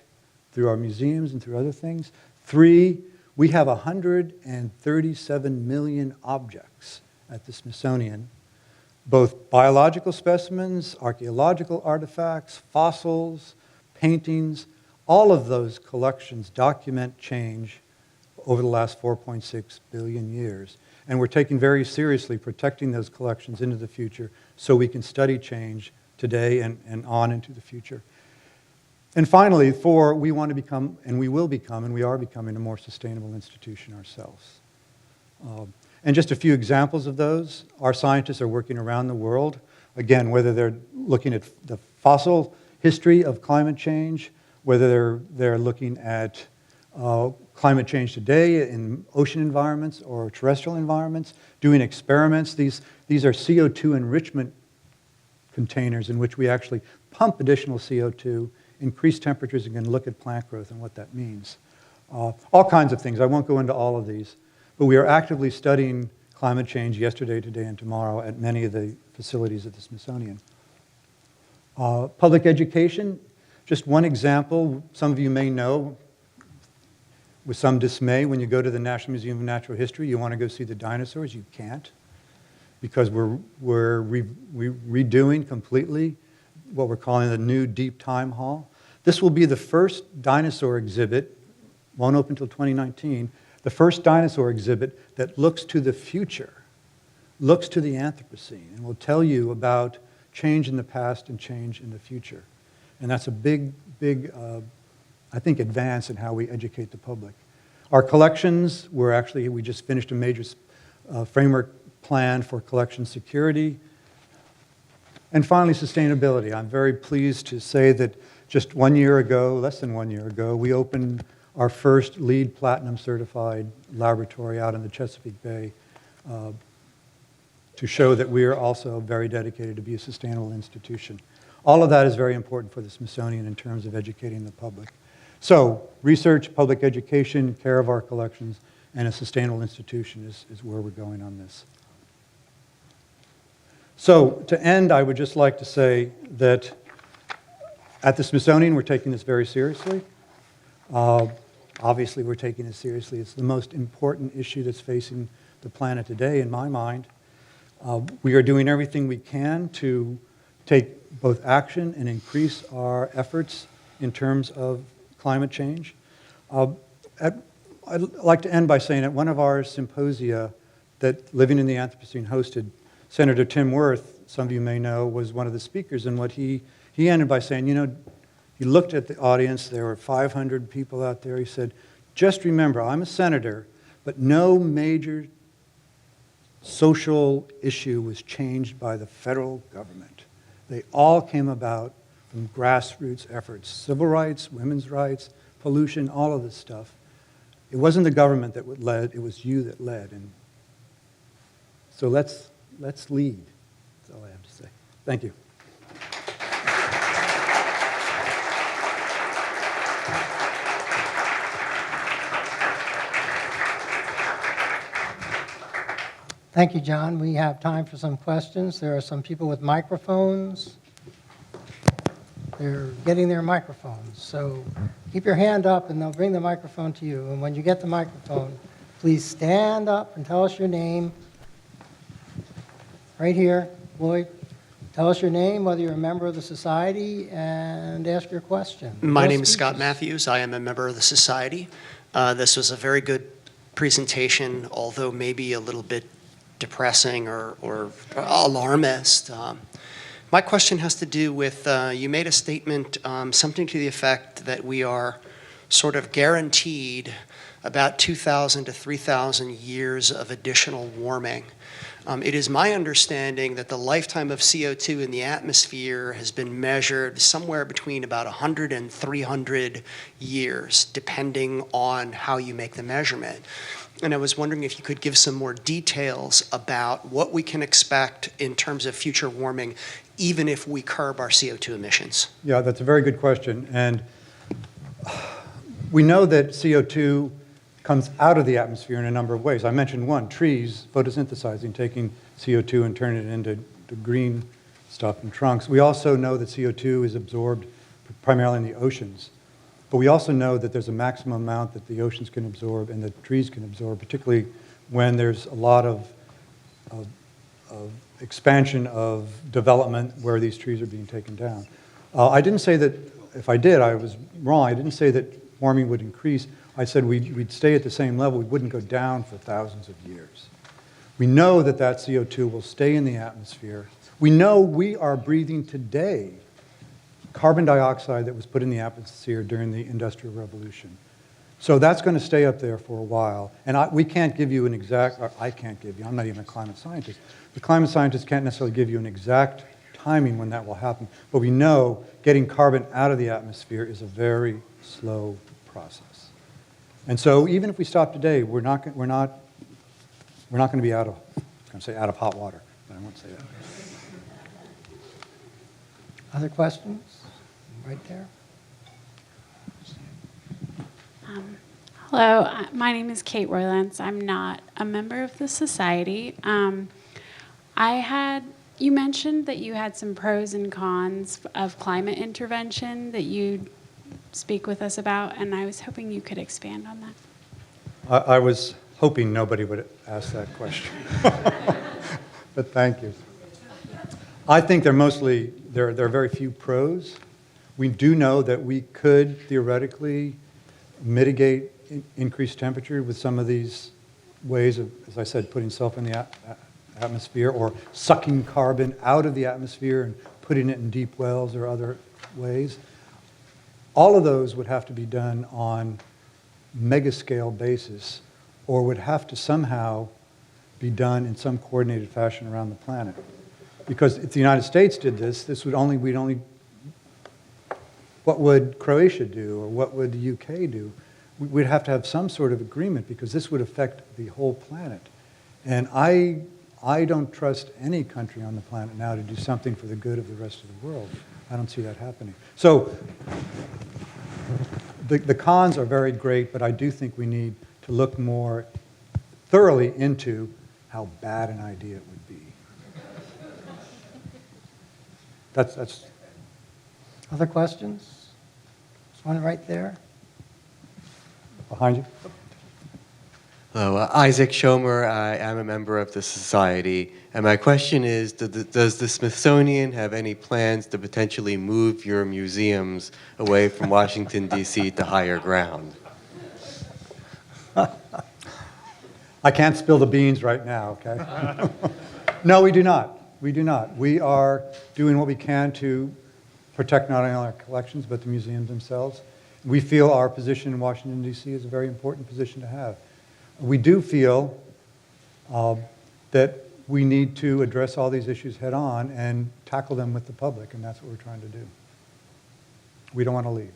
B: through our museums and through other things. 3, we have 137 million objects at the Smithsonian, both biological specimens, archaeological artifacts, fossils, paintings. All of those collections document change over the last 4.6 billion years. And we're taking very seriously protecting those collections into the future so we can study change today and on into the future. And finally, 4, we want to become, and we will become, and we are becoming a more sustainable institution ourselves. And just a few examples of those. Our scientists are working around the world, again, whether they're looking at the fossil history of climate change, whether they're looking at climate change today in ocean environments or terrestrial environments, doing experiments. These are CO2 enrichment containers in which we actually pump additional CO2, increase temperatures, and can look at plant growth and what that means. All kinds of things. I won't go into all of these. But we are actively studying climate change yesterday, today, and tomorrow at many of the facilities at the Smithsonian. Public education, just one example. Some of you may know, with some dismay, when you go to the National Museum of Natural History, you want to go see the dinosaurs. You can't, because we're redoing completely what we're calling the new Deep Time Hall. This will be the first dinosaur exhibit, won't open until 2019, the first dinosaur exhibit that looks to the future, looks to the Anthropocene, and will tell you about change in the past and change in the future. And that's a big, I think, advance in how we educate the public. Our collections, we just finished a major framework plan for collection security. And finally, sustainability. I'm very pleased to say that just 1 year ago, less than 1 year ago, we opened our first LEED Platinum certified laboratory out in the Chesapeake Bay to show that we are also very dedicated to be a sustainable institution. All of that is very important for the Smithsonian in terms of educating the public. So research, public education, care of our collections, and a sustainable institution is where we're going on this. So to end, I would just like to say that at the Smithsonian, we're taking this very seriously. Obviously, we're taking it seriously. It's the most important issue that's facing the planet today, in my mind. We are doing everything we can to take both action and increase our efforts in terms of climate change. I'd like to end by saying at one of our symposia that Living in the Anthropocene hosted, Senator Tim Wirth, some of you may know, was one of the speakers, and what he ended by saying, you know, he looked at the audience, there were 500 people out there, he said, just remember, I'm a senator, but no major social issue was changed by the federal government. They all came about from grassroots efforts, civil rights, women's rights, pollution, all of this stuff. It wasn't the government that led, it was you that led. And so let's lead. That's all I have to say. Thank you.
A: Thank you, John. We have time for some questions. There are some people with microphones. They're getting their microphones. So keep your hand up and they'll bring the microphone to you. And when you get the microphone, please stand up and tell us your name. Right here, Lloyd. Tell us your name, whether you're a member of the society, and ask your question.
C: My name is Scott Matthews. I am a member of the society. This was a very good presentation, although maybe a little bit depressing or alarmist. My question has to do with, you made a statement, something to the effect that we are sort of guaranteed about 2,000 to 3,000 years of additional warming. It is my understanding that the lifetime of CO2 in the atmosphere has been measured somewhere between about 100 and 300 years, depending on how you make the measurement. And I was wondering if you could give some more details about what we can expect in terms of future warming, even if we curb our CO2 emissions.
B: Yeah, that's a very good question. And we know that CO2 comes out of the atmosphere in a number of ways. I mentioned one, trees photosynthesizing, taking CO2 and turning it into green stuff in trunks. We also know that CO2 is absorbed primarily in the oceans. But we also know that there's a maximum amount that the oceans can absorb and that trees can absorb, particularly when there's a lot of expansion of development where these trees are being taken down. I didn't say that, if I did, I was wrong. I didn't say that warming would increase. I said we'd stay at the same level. We wouldn't go down for thousands of years. We know that that CO2 will stay in the atmosphere. We know we are breathing today carbon dioxide that was put in the atmosphere during the Industrial Revolution. So that's going to stay up there for a while. And we can't give you an exact, or I can't give you, I'm not even a climate scientist. The climate scientists can't necessarily give you an exact timing when that will happen. But we know getting carbon out of the atmosphere is a very slow process. And so even if we stop today, we're not going to be out of, I was going to say out of hot water, but I won't say that.
A: Other questions? Right there.
D: Hello, my name is Kate Roylance. I'm not a member of the society. You mentioned that you had some pros and cons of climate intervention that you'd speak with us about, and I was hoping you could expand on that.
B: I was hoping nobody would ask that question, but thank you. I think there are very few pros. We do know that we could theoretically mitigate increased temperature with some of these ways of, as I said, putting sulfur in the atmosphere or sucking carbon out of the atmosphere and putting it in deep wells or other ways. All of those would have to be done on mega-scale basis or would have to somehow be done in some coordinated fashion around the planet. Because if the United States did this, what would Croatia do or what would the UK do? We'd have to have some sort of agreement because this would affect the whole planet. And I don't trust any country on the planet now to do something for the good of the rest of the world. I don't see that happening. So the cons are very great, but I do think we need to look more thoroughly into how bad an idea it would be. That's
A: Other questions? There's one right there.
B: behind you.
E: Hello, Isaac Schomer. I am a member of the Society. And my question is, does the Smithsonian have any plans to potentially move your museums away from Washington, D.C. to higher ground?
B: I can't spill the beans right now, okay? No, we do not. We do not. We are doing what we can to protect not only our collections, but the museums themselves. We feel our position in Washington, D.C. is a very important position to have. We do feel that we need to address all these issues head on and tackle them with the public, and that's what we're trying to do. We don't want to leave.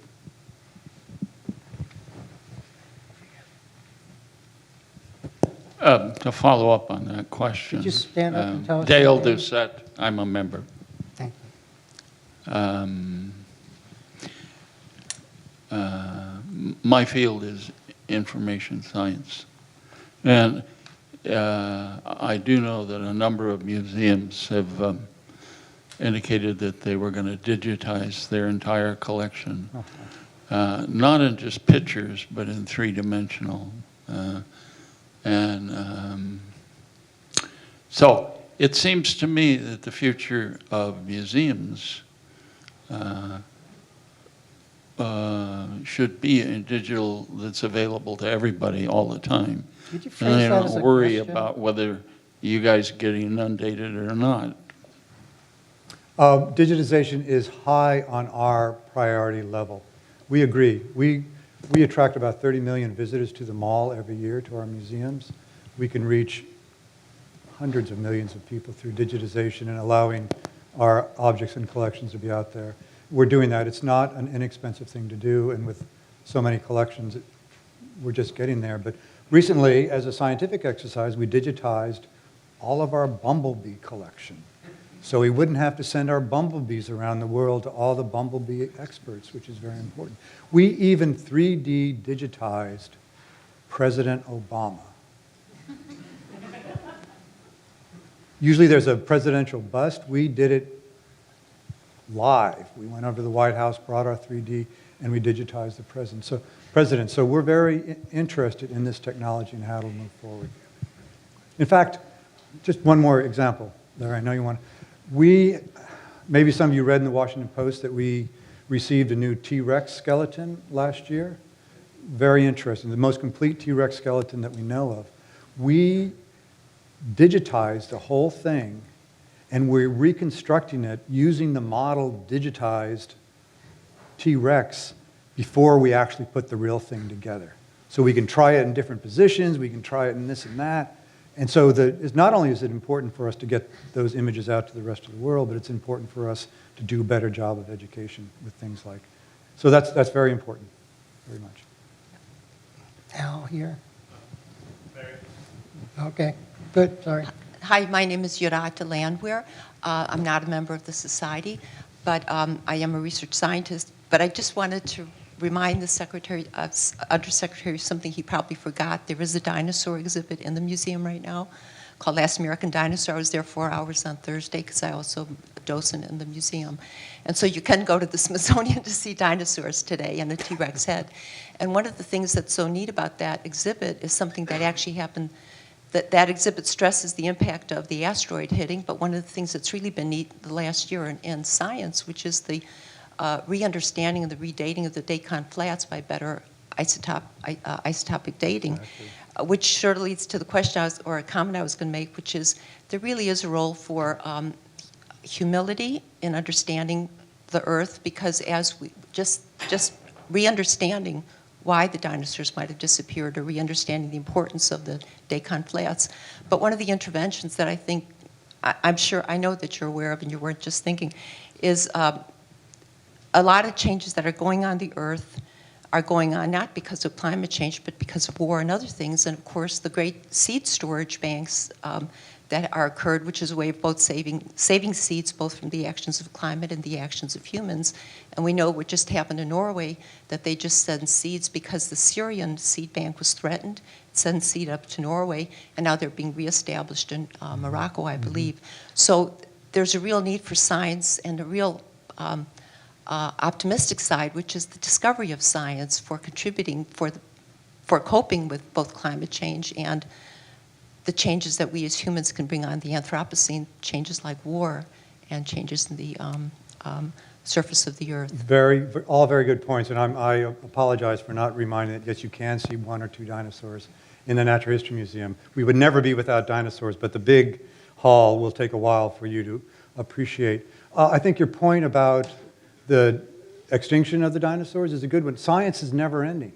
F: To follow up on that question.
A: Could you stand up and tell us
F: Dale
A: your name?
F: Doucette, I'm a member.
A: Thank you.
F: My field is information science. And I do know that a number of museums have indicated that they were going to digitize their entire collection, not in just pictures, but in three-dimensional. So it seems to me that the future of museums should be in digital that's available to everybody all the time.
A: Could you
F: And
A: phrase
F: I
A: that as a
F: don't worry
A: question?
F: about whether you guys get inundated or not.
B: Digitization is high on our priority level. We agree. We attract about 30 million visitors to the mall every year to our museums. We can reach hundreds of millions of people through digitization and allowing our objects and collections to be out there. We're doing that. It's not an inexpensive thing to do, and with so many collections, we're just getting there. But recently, as a scientific exercise, we digitized all of our bumblebee collection. So we wouldn't have to send our bumblebees around the world to all the bumblebee experts, which is very important. We even 3D digitized President Obama. Usually there's a presidential bust. We did it live. We went over to the White House, brought our 3D, and we digitized the president. So we're very interested in this technology and how it'll move forward. In fact, just one more example, Larry, I know you want. Maybe some of you read in the Washington Post that we received a new T-Rex skeleton last year. Very interesting, the most complete T-Rex skeleton that we know of. We digitized the whole thing, and we're reconstructing it using the model digitized T-Rex before we actually put the real thing together. So we can try it in different positions, we can try it in this and that. And so not only is it important for us to get those images out to the rest of the world, but it's important for us to do a better job of education with things like. So that's very important, very much.
A: Al here. Okay, good, sorry.
G: Hi, my name is Yurata Landwehr. I'm not a member of the Society, but I am a research scientist. But I just wanted to remind the Undersecretary of something he probably forgot. There is a dinosaur exhibit in the museum right now called Last American Dinosaur. I was there 4 hours on Thursday because I also am a docent in the museum. And so you can go to the Smithsonian to see dinosaurs today and a T-Rex head. And one of the things that's so neat about that exhibit is something that actually happened. That exhibit stresses the impact of the asteroid hitting, but one of the things that's really been neat the last year in science, which is the re-understanding and the redating of the Deccan flats by better isotopic dating, which sort of leads to the question or a comment I was going to make, which is there really is a role for humility in understanding the Earth, because as we just re-understanding why the dinosaurs might have disappeared or re-understanding the importance of the Deccan flats. But one of the interventions that I think, I know that you're aware of and you weren't just thinking, is a lot of changes that are going on the Earth are going on not because of climate change, but because of war and other things. And of course, the great seed storage banks that are occurred, which is a way of both saving seeds, both from the actions of climate and the actions of humans. And we know what just happened in Norway, that they just sent seeds because the Syrian seed bank was threatened, send seed up to Norway, and now they're being reestablished in Morocco, I believe. So there's a real need for science and a real optimistic side, which is the discovery of science for contributing, for coping with both climate change and the changes that we as humans can bring on the Anthropocene, changes like war and changes in the surface of the earth.
B: All very good points, and I apologize for not reminding that, yes, you can see 1 or 2 dinosaurs in the Natural History Museum. We would never be without dinosaurs, but the big hall will take a while for you to appreciate. I think your point about the extinction of the dinosaurs is a good one. Science is never ending.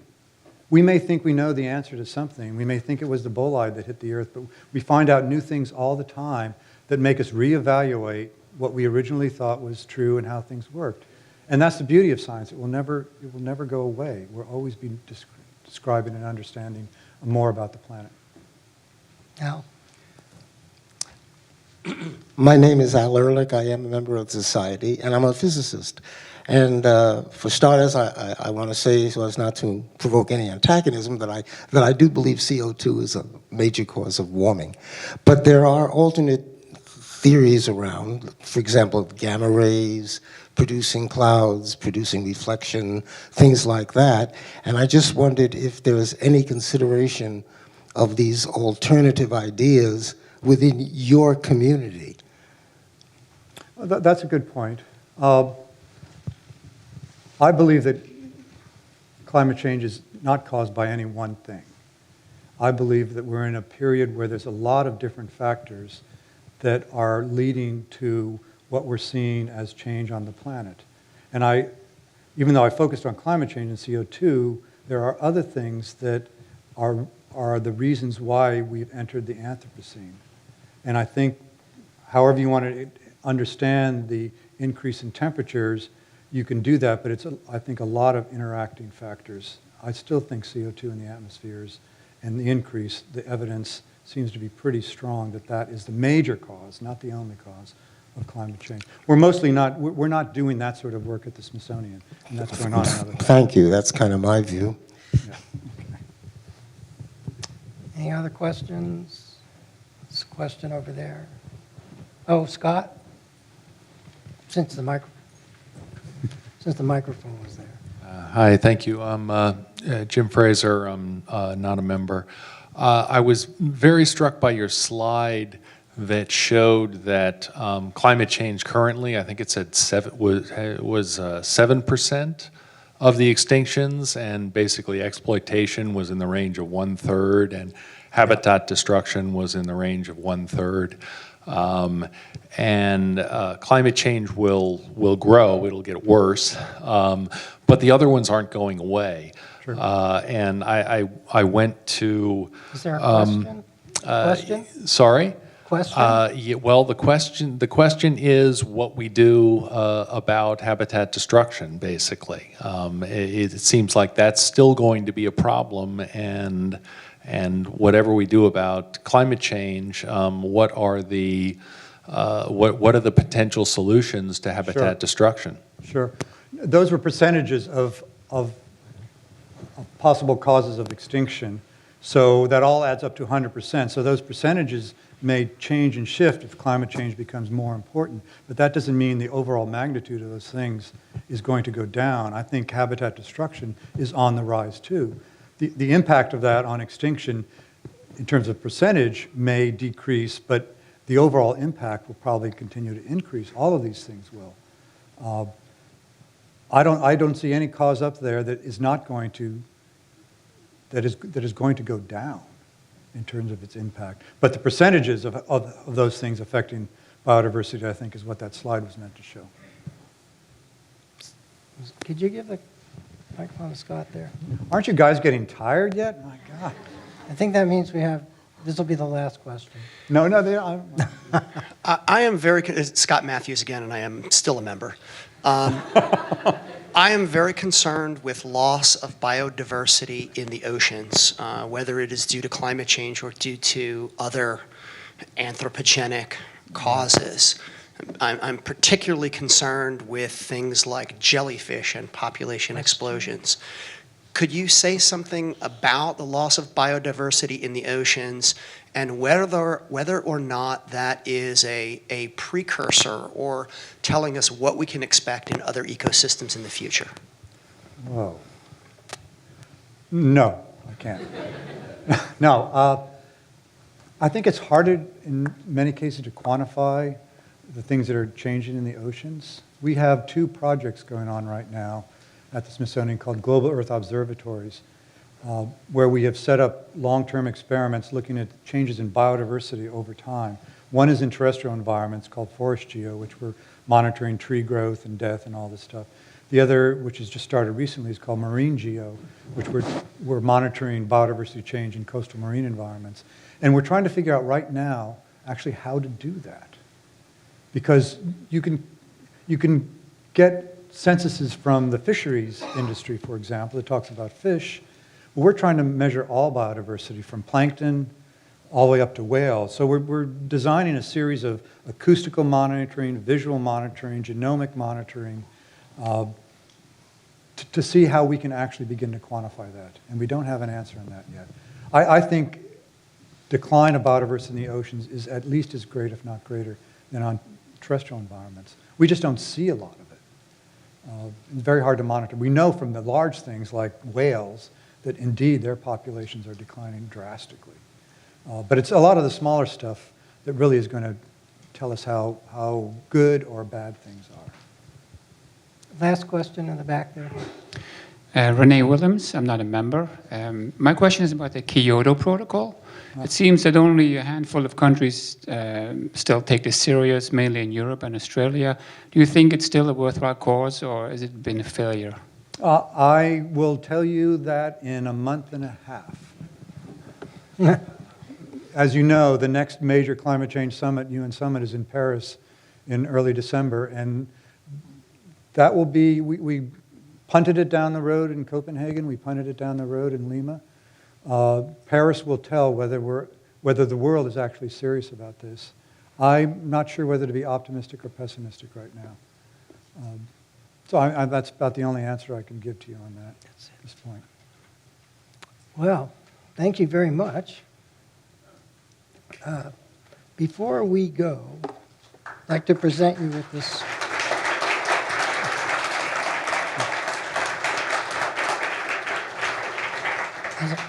B: We may think we know the answer to something. We may think it was the bolide that hit the earth, but we find out new things all the time that make us reevaluate what we originally thought was true and how things worked. And that's the beauty of science. It will never go away. We'll always be describing and understanding more about the planet.
A: Al?
H: My name is Al Ehrlich. I am a member of the society, and I'm a physicist. And for starters, I want to say, so as not to provoke any antagonism, that I do believe CO2 is a major cause of warming. But there are alternate theories around, for example, gamma rays, producing clouds, producing reflection, things like that. And I just wondered if there was any consideration of these alternative ideas within your community.
B: That's a good point. I believe that climate change is not caused by any one thing. I believe that we're in a period where there's a lot of different factors that are leading to what we're seeing as change on the planet. And even though I focused on climate change and CO2, there are other things that are the reasons why we've entered the Anthropocene. And I think, however you want to understand the increase in temperatures, you can do that, but it's, I think, a lot of interacting factors. I still think CO2 in the atmospheres and the increase, the evidence seems to be pretty strong that that is the major cause, not the only cause, of climate change. We're not doing that sort of work at the Smithsonian, and that's going on in other places.
H: Thank you. That's kind of my view.
B: Yeah. Okay.
A: Any other questions? This question over there. Oh, Scott? Since the microphone was there.
I: Hi, thank you. I'm Jim Fraser. I'm not a member. I was very struck by your slide that showed that climate change currently, I think it said 7% of the extinctions, and basically exploitation was in the range of 1/3, and habitat destruction was in the range of 1/3. And climate change will grow, it'll get worse, but the other ones aren't going away.
B: Sure.
I: And I went to...
A: Is there a question? Question?
I: Sorry?
A: Question?
I: Yeah, well, the question is what we do about habitat destruction, basically. It seems like that's still going to be a problem, and whatever we do about climate change, what are the potential solutions to habitat destruction?
B: Sure. Those were percentages of possible causes of extinction. So that all adds up to 100%. So those percentages may change and shift if climate change becomes more important. But that doesn't mean the overall magnitude of those things is going to go down. I think habitat destruction is on the rise too. The impact of that on extinction in terms of percentage may decrease, but the overall impact will probably continue to increase. All of these things will. I don't see any cause up there that is not going to that is going to go down in terms of its impact. But the percentages of those things affecting biodiversity, I think, is what that slide was meant to show.
A: Could you give the microphone to Scott there?
B: Aren't you guys getting tired yet? My God.
A: I think that means this will be the last question.
B: No,
C: I am Scott Matthews again, and I am still a member. I am very concerned with loss of biodiversity in the oceans, whether it is due to climate change or due to other anthropogenic causes. I'm particularly concerned with things like jellyfish and population explosions. Could you say something about the loss of biodiversity in the oceans and whether or not that is a precursor or telling us what we can expect in other ecosystems in the future?
B: Whoa. No, I can't. No, I think it's harder in many cases to quantify the things that are changing in the oceans. We have 2 projects going on right now at the Smithsonian called Global Earth Observatories, where we have set up long-term experiments looking at changes in biodiversity over time. One is in terrestrial environments called Forest Geo, which we're monitoring tree growth and death and all this stuff. The other, which has just started recently, is called Marine Geo, which we're monitoring biodiversity change in coastal marine environments. And we're trying to figure out right now actually how to do that. Because you can get censuses from the fisheries industry, for example, that talks about fish. We're trying to measure all biodiversity from plankton all the way up to whales. So we're designing a series of acoustical monitoring, visual monitoring, genomic monitoring to see how we can actually begin to quantify that. And we don't have an answer on that yet. I think decline of biodiversity in the oceans is at least as great, if not greater, than on terrestrial environments. We just don't see a lot of it. It's very hard to monitor. We know from the large things like whales that indeed their populations are declining drastically. But it's a lot of the smaller stuff that really is going to tell us how good or bad things are.
A: Last question in the back there.
J: Renee Williams, I'm not a member. My question is about the Kyoto Protocol. It seems that only a handful of countries still take this serious, mainly in Europe and Australia. Do you think it's still a worthwhile cause, or has it been a failure?
B: I will tell you that in a month and a half. As you know, the next major climate change summit, UN Summit, is in Paris in early December, and that will be, we punted it down the road in Copenhagen, we punted it down the road in Lima. Paris will tell whether the world is actually serious about this. I'm not sure whether to be optimistic or pessimistic right now. So that's about the only answer I can give to you on that at this point.
A: Well, thank you very much. Before we go, I'd like to present you with this.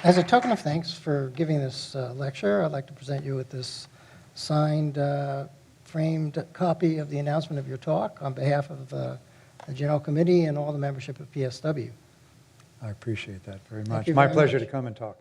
A: As a token of thanks for giving this lecture, I'd like to present you with this signed, framed copy of the announcement of your talk on behalf of the General Committee and all the membership of PSW.
B: I appreciate that very
A: Thank
B: much.
A: you
B: My
A: very
B: pleasure
A: much.
B: to come and talk.